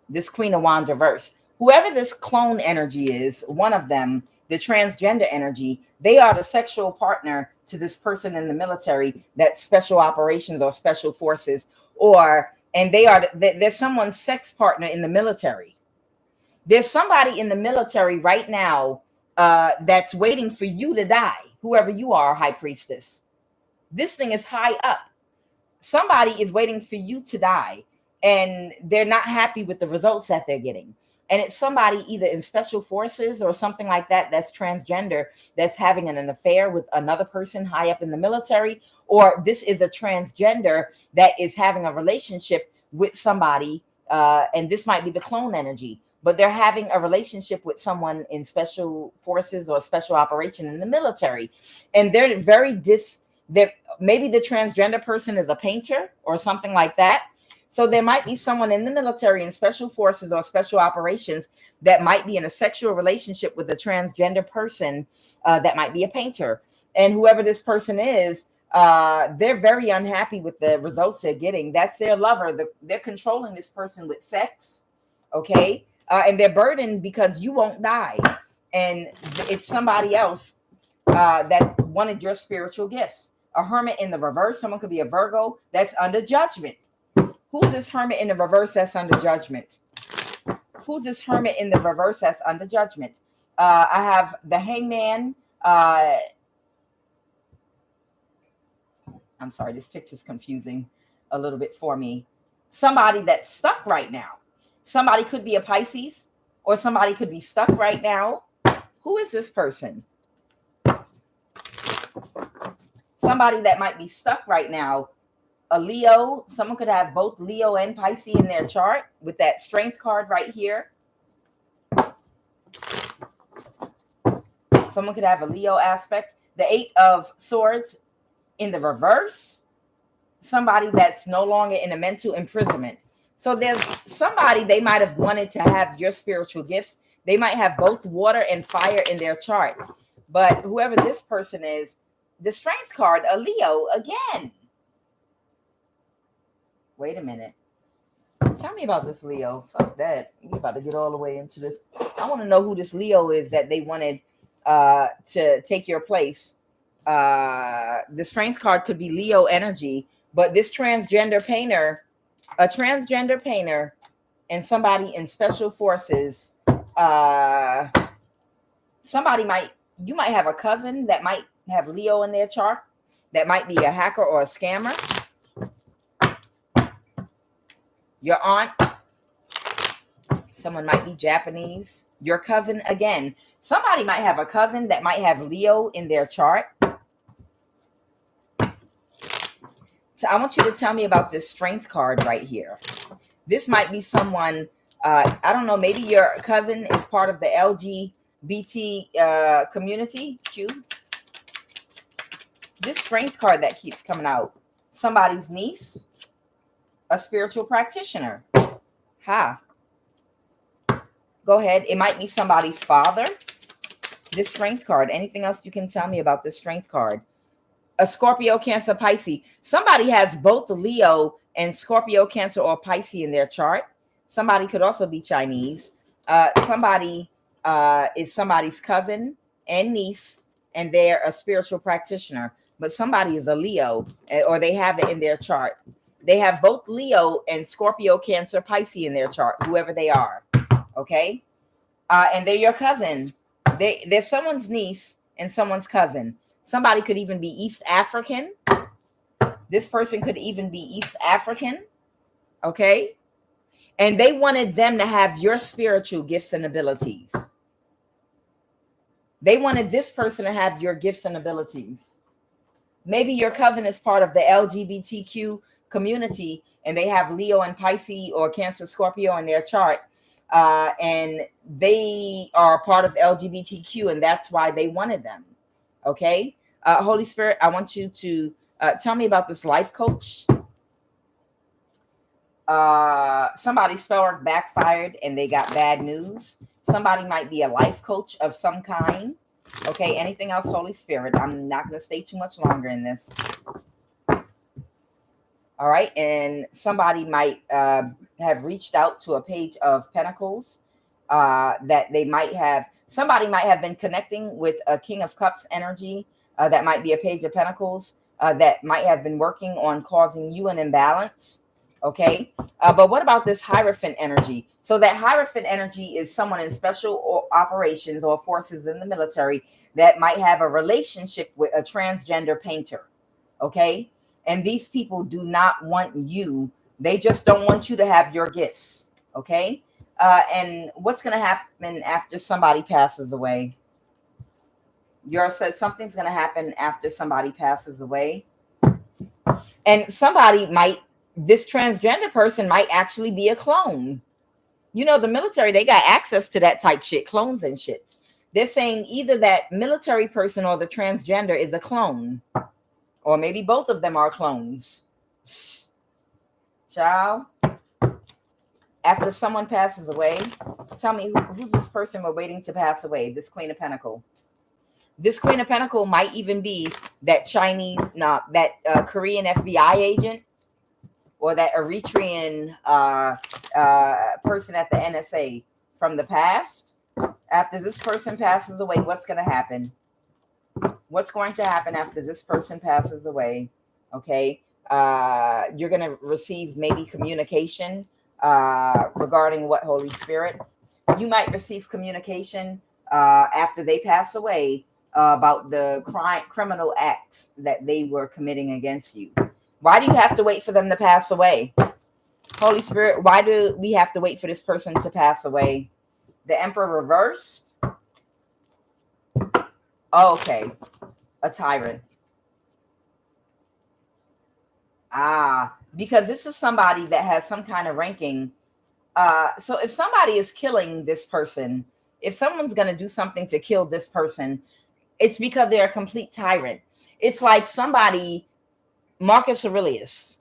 This Queen of Wands reverse. Whoever this clone energy is, one of them, the transgender energy, they are the sexual partner to this person in the military that's special operations or special forces, and there's someone's sex partner in the military. There's somebody in the military right now that's waiting for you to die, whoever you are, high priestess. This thing is high up. Somebody is waiting for you to die, and they're not happy with the results that they're getting. And it's somebody either in special forces or something like that that's transgender, that's having an affair with another person high up in the military, or this is a transgender that is having a relationship with somebody, and this might be the clone energy, but they're having a relationship with someone in special forces or special operation in the military, and they're maybe the transgender person is a painter or something like that. So there might be someone in the military in special forces or special operations that might be in a sexual relationship with a transgender person that might be a painter. And whoever this person is, they're very unhappy with the results they're getting. That's their lover. They're controlling this person with sex. Okay. And they're burdened because you won't die. And it's somebody else that wanted your spiritual gifts. A hermit in the reverse. Someone could be a Virgo that's under judgment. Who's this hermit in the reverse that's under judgment? Who's this hermit in the reverse that's under judgment? I have the hangman. I'm sorry, this picture's confusing a little bit for me. Somebody that's stuck right now. Somebody could be a Pisces, or somebody could be stuck right now. Who is this person? Somebody that might be stuck right now. A Leo. Someone could have both Leo and Pisces in their chart with that strength card right here. Someone could have a Leo aspect. The 8 of Swords in the reverse. Somebody that's no longer in a mental imprisonment. So there's somebody, they might have wanted to have your spiritual gifts. They might have both water and fire in their chart. But whoever this person is, the strength card, a Leo again. Wait a minute. Tell me about this Leo. Fuck that. We're about to get all the way into this. I want to know who this Leo is that they wanted to take your place. The strength card could be Leo energy, but this transgender painter, a transgender painter, and somebody in special forces, you might have a cousin that might have Leo in their chart, that might be a hacker or a scammer. Your aunt, someone might be Japanese. Your cousin, again, somebody might have a cousin that might have Leo in their chart. So I want you to tell me about this strength card right here. This might be someone, I don't know, maybe your cousin is part of the LGBT community, Q. This strength card that keeps coming out, somebody's niece, a spiritual practitioner. Ha. Go ahead. It might be somebody's father. This strength card. Anything else you can tell me about this strength card? A Scorpio, Cancer, Pisces. Somebody has both Leo and Scorpio, Cancer, or Pisces in their chart. Somebody could also be Chinese. Somebody is somebody's cousin and niece, and they're a spiritual practitioner. But somebody is a Leo, or they have it in their chart. They have both Leo and Scorpio, Cancer, Pisces in their chart, whoever they are. Okay? And they're your cousin. They're someone's niece and someone's cousin. Somebody could even be East African. This person could even be East African. Okay? And they wanted them to have your spiritual gifts and abilities. They wanted this person to have your gifts and abilities. Maybe your cousin is part of the LGBTQ community, and they have Leo and Pisces or Cancer, Scorpio in their chart, and they are part of LGBTQ, and that's why they wanted them. Okay, Holy Spirit, I want you to tell me about this life coach. Somebody's spell work backfired and they got bad news. Somebody might be a life coach of some kind. Okay, anything else, Holy Spirit? I'm not going to stay too much longer in this. All right, and somebody might have reached out to a Page of Pentacles that they might have. Somebody might have been connecting with a King of Cups energy. That might be a Page of Pentacles that might have been working on causing you an imbalance. Okay. But what about this Hierophant energy? So that Hierophant energy is someone in special operations or forces in the military that might have a relationship with a transgender painter. Okay. And these people do not want you. They just don't want you to have your gifts. Okay. And what's going to happen after somebody passes away? Yura said something's going to happen after somebody passes away. And somebody might, this transgender person might actually be a clone. You know, the military, they got access to that type shit, clones and shit. They're saying either that military person or the transgender is a clone. Or maybe both of them are clones. Child. After someone passes away, tell me who's this person we're waiting to pass away? This Queen of Pentacles. This Queen of Pentacles might even be that Korean FBI agent or that Eritrean person at the NSA from the past. After this person passes away, what's going to happen? What's going to happen after this person passes away? Okay. You're going to receive maybe communication regarding what, Holy Spirit? You might receive communication after they pass away about the criminal acts that they were committing against you. Why do you have to wait for them to pass away? Holy Spirit, why do we have to wait for this person to pass away? The Emperor reversed. Oh, okay. A tyrant. Because this is somebody that has some kind of ranking. So if somebody is killing this person, if someone's going to do something to kill this person, it's because they're a complete tyrant. It's like somebody, Marcus Aurelius.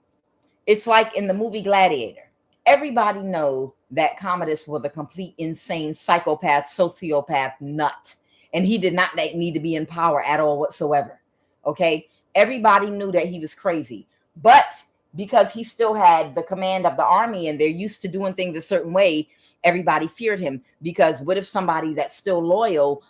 It's like in the movie Gladiator. Everybody know that Commodus was a complete insane psychopath, sociopath, nut. And he did not need to be in power at all whatsoever. Okay? Everybody knew that he was crazy. But because he still had the command of the army and they're used to doing things a certain way, everybody feared him. Because what if somebody that's still loyal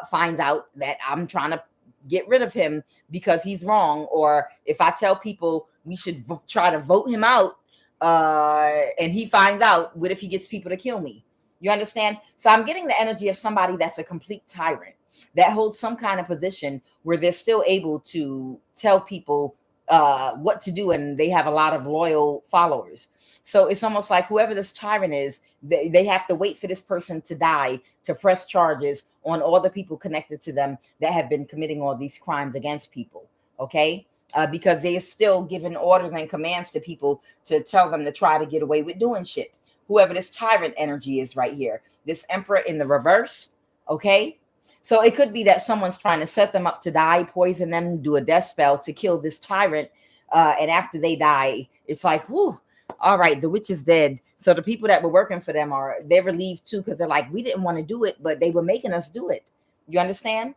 finds out that I'm trying to get rid of him because he's wrong? Or if I tell people we should try to vote him out and he finds out, what if he gets people to kill me? You understand? So I'm getting the energy of somebody that's a complete tyrant that holds some kind of position where they're still able to tell people what to do, and they have a lot of loyal followers. So it's almost like whoever this tyrant is, they have to wait for this person to die to press charges on all the people connected to them that have been committing all these crimes against people. Okay? Because they are still giving orders and commands to people to tell them to try to get away with doing shit. Whoever this tyrant energy is right here, this Emperor in the reverse. Okay? So it could be that someone's trying to set them up to die, poison them, do a death spell to kill this tyrant. And after they die, it's like, whoo, all right, the witch is dead. So the people that were working for them they're relieved too, because they're like, we didn't want to do it, but they were making us do it. You understand?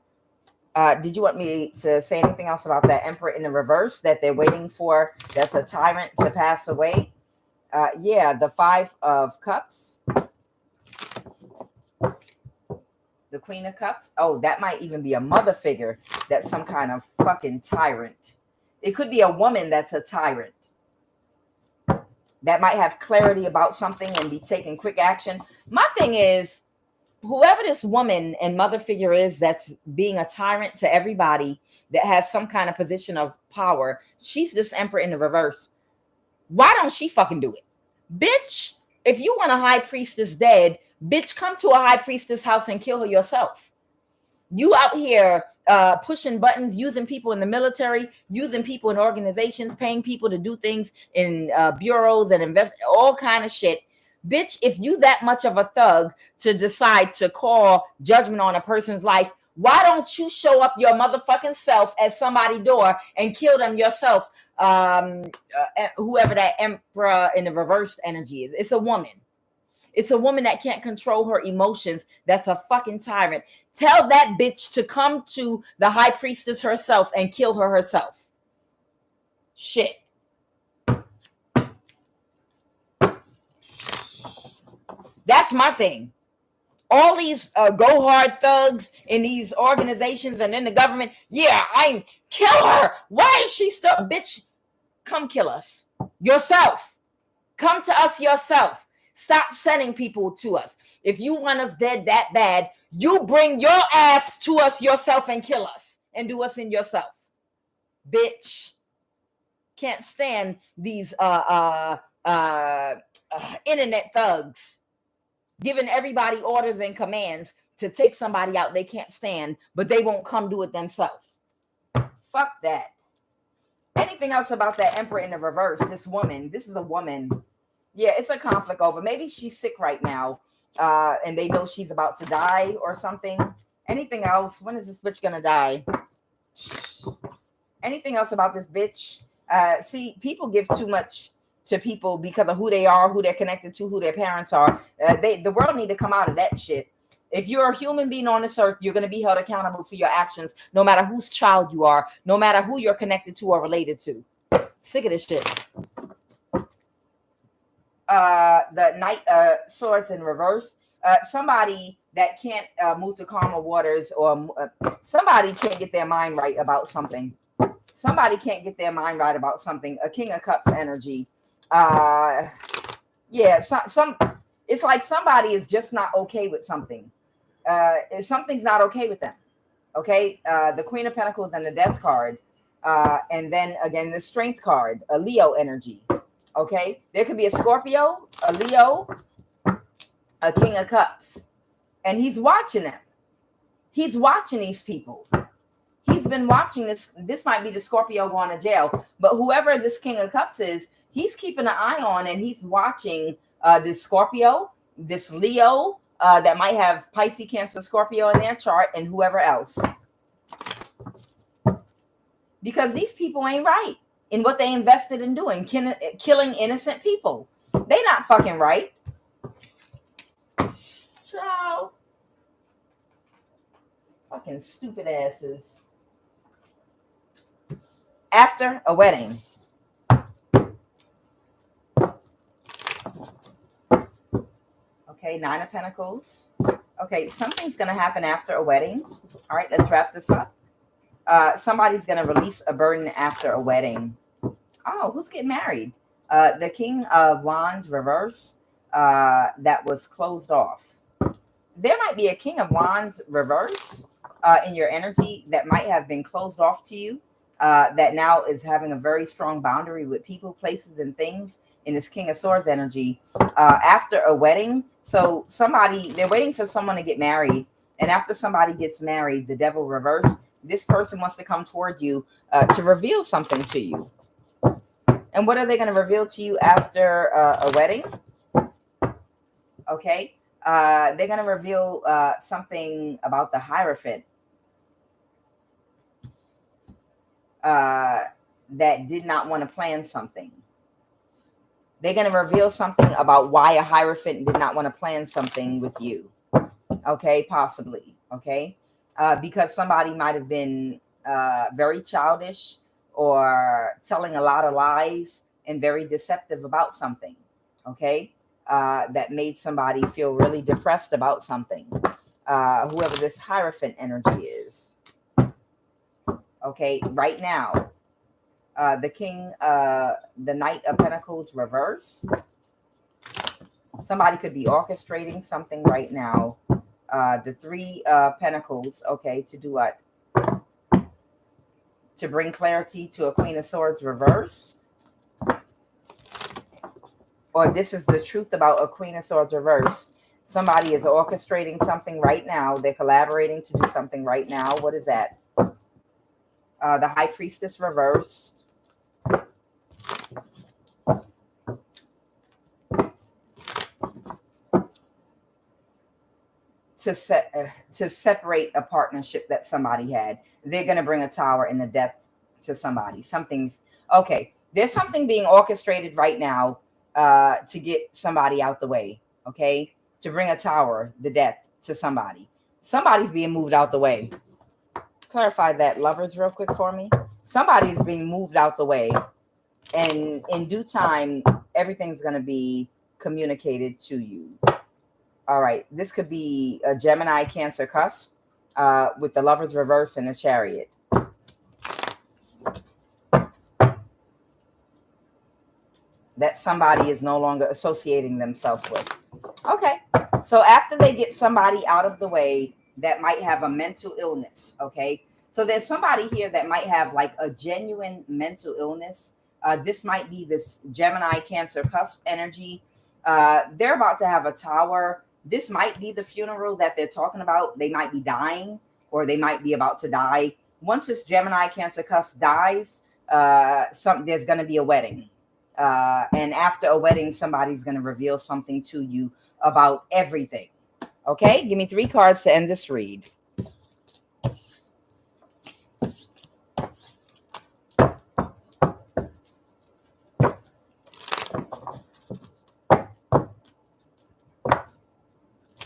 Did you want me to say anything else about that Emperor in the reverse that they're waiting for? That's a tyrant to pass away. Yeah, the Five of Cups. The Queen of Cups. Oh, that might even be a mother figure that's some kind of fucking tyrant. It could be a woman that's a tyrant that might have clarity about something and be taking quick action. My thing is, whoever this woman and mother figure is that's being a tyrant to everybody that has some kind of position of power, she's this Emperor in the reverse. Why don't she fucking do it? Bitch, if you want a high priestess dead, bitch, come to a high priestess house and kill her yourself. You out here pushing buttons, using people in the military, using people in organizations, paying people to do things in bureaus and invest all kind of shit. Bitch, if you that much of a thug to decide to call judgment on a person's life, why don't you show up your motherfucking self at somebody's door and kill them yourself? Whoever that Emperor in the reverse energy is. It's a woman. It's a woman that can't control her emotions. That's a fucking tyrant. Tell that bitch to come to the high priestess herself and kill her herself. Shit. That's my thing. all these go hard thugs in these organizations and in the government. Yeah, I'm kill her. Why is she still, bitch? Come kill us yourself. Come to us yourself. Stop sending people to us. If you want us dead that bad, you bring your ass to us yourself and kill us and do us in yourself, bitch. Can't stand these internet thugs giving everybody orders and commands to take somebody out they can't stand, but they won't come do it themselves. Fuck that. Anything else about that Emperor in the reverse? This woman, this is a woman. Yeah, it's a conflict over. Maybe she's sick right now, and they know she's about to die or something. Anything else? When is this bitch gonna die? Anything else about this bitch? See, people give too much to people because of who they are, who they're connected to, who their parents are. The world need to come out of that shit. If you're a human being on this earth, you're going to be held accountable for your actions, no matter whose child you are, no matter who you're connected to or related to. Sick of this shit. The Knight Swords in reverse. Somebody that can't move to calmer waters, or somebody can't get their mind right about something. Somebody can't get their mind right about something. A King of Cups energy. Yeah, some. It's like somebody is just not okay with something. Something's not okay with them. Okay, the Queen of Pentacles and the Death card, and then again the Strength card, a Leo energy. Okay, there could be a Scorpio, a Leo, a King of Cups, and he's watching them. He's watching these people. He's been watching this. This might be the Scorpio going to jail, but whoever this King of Cups is, he's keeping an eye on, and he's watching this Scorpio, this Leo, that might have Pisces, Cancer, Scorpio in their chart, and whoever else. Because these people ain't right in what they invested in doing, killing innocent people. They not fucking right. Ciao. Fucking stupid asses. After a wedding. Okay, Nine of Pentacles. Okay, something's going to happen after a wedding. All right, let's wrap this up. Somebody's going to release a burden after a wedding. Oh, who's getting married? The King of Wands reverse that was closed off. There might be a King of Wands reverse in your energy that might have been closed off to you, that now is having a very strong boundary with people, places, and things in this King of Swords energy after a wedding. So they're waiting for someone to get married. And after somebody gets married, the Devil reverse, this person wants to come toward you to reveal something to you. And what are they going to reveal to you after a wedding? Okay. They're going to reveal something about the Hierophant that did not want to plan something. They're going to reveal something about why a Hierophant did not want to plan something with you. Okay, possibly. Okay, because somebody might have been very childish or telling a lot of lies and very deceptive about something. Okay, that made somebody feel really depressed about something. Whoever this Hierophant energy is. Okay, right now. The Knight of Pentacles reverse. Somebody could be orchestrating something right now. The Three Pentacles, okay, to do what? To bring clarity to a Queen of Swords reverse. Or this is the truth about a Queen of Swords reverse. Somebody is orchestrating something right now. They're collaborating to do something right now. What is that? The High Priestess reverse. To separate a partnership that somebody had. They're going to bring a Tower and the Death to somebody. Something's okay. There's something being orchestrated right now to get somebody out the way. Okay, to bring a Tower, the Death to somebody. Somebody's being moved out the way. Clarify that, lovers, real quick for me. Somebody's being moved out the way, and in due time, everything's going to be communicated to you. All right. This could be a Gemini Cancer cusp with the Lovers reverse and the Chariot. That somebody is no longer associating themselves with. Okay. So after they get somebody out of the way that might have a mental illness, okay? So there's somebody here that might have like a genuine mental illness. This might be this Gemini Cancer cusp energy. They're about to have a tower. This might be the funeral that they're talking about. They might be dying or they might be about to die. Once this Gemini Cancer cusp dies, there's going to be a wedding. And after a wedding, somebody's going to reveal something to you about everything. Okay, give me 3 cards to end this read.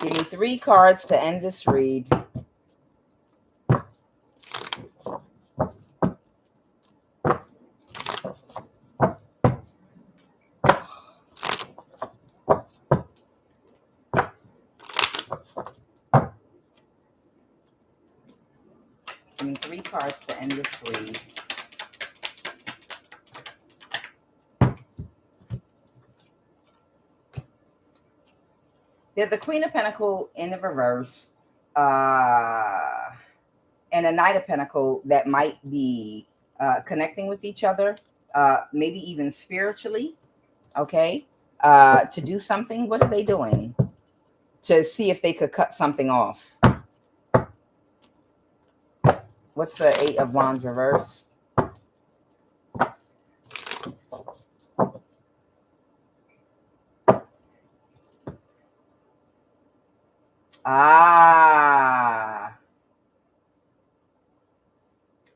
Give me 3 cards to end this read. Give me 3 cards to end this read. There's a Queen of Pentacles in the reverse and a Knight of Pentacles that might be connecting with each other, maybe even spiritually, okay, to do something. What are they doing? To see if they could cut something off. What's the 8 of Wands reverse?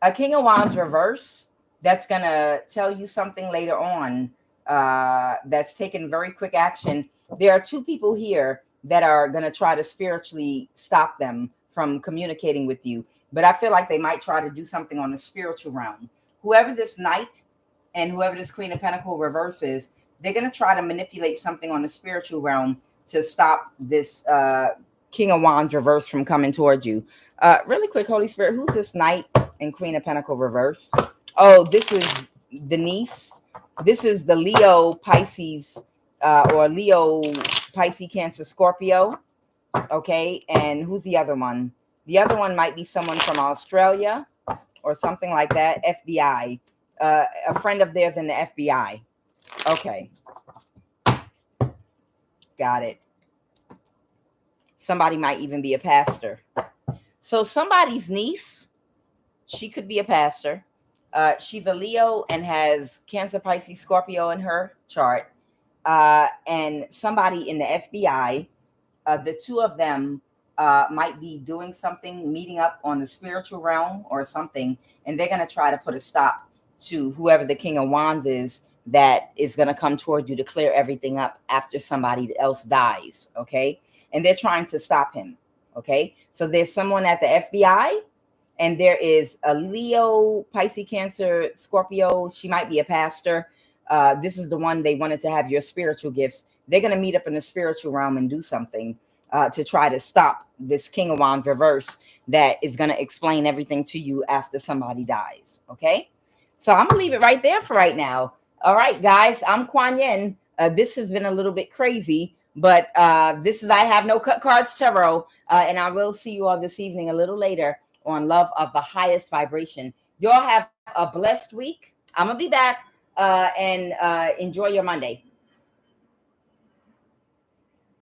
A King of Wands reverse that's going to tell you something later on that's taking very quick action. There are 2 people here that are going to try to spiritually stop them from communicating with you. But I feel like they might try to do something on the spiritual realm. Whoever this Knight and whoever this Queen of Pentacles reverse is, they're going to try to manipulate something on the spiritual realm to stop this King of Wands reverse from coming towards you. Really quick, Holy Spirit, who's this Knight and Queen of Pentacles reverse? Oh, this is Denise. This is the Leo Pisces or Leo Pisces Cancer Scorpio. Okay, and who's the other one? The other one might be someone from Australia or something like that. FBI, a friend of theirs in the FBI. Okay, got it. Somebody might even be a pastor. So somebody's niece, she could be a pastor. She's a Leo and has Cancer, Pisces, Scorpio in her chart. And somebody in the FBI, the 2 of them might be doing something, meeting up on the spiritual realm or something, and they're going to try to put a stop to whoever the King of Wands is that is going to come toward you to clear everything up after somebody else dies, okay? And they're trying to stop him, okay? So there's someone at the FBI, and there is a Leo, Pisces, Cancer, Scorpio. She might be a pastor. This is the one they wanted to have your spiritual gifts. They're going to meet up in the spiritual realm and do something to try to stop this King of Wands reverse that is going to explain everything to you after somebody dies. Okay. So I'm going to leave it right there for right now. All right, guys, I'm Quan Yin. This has been a little bit crazy, but this is I Have No Cut Cards Tarot. And I will see you all this evening a little later on Love of the Highest Vibration. Y'all have a blessed week. I'm going to be back and enjoy your Monday.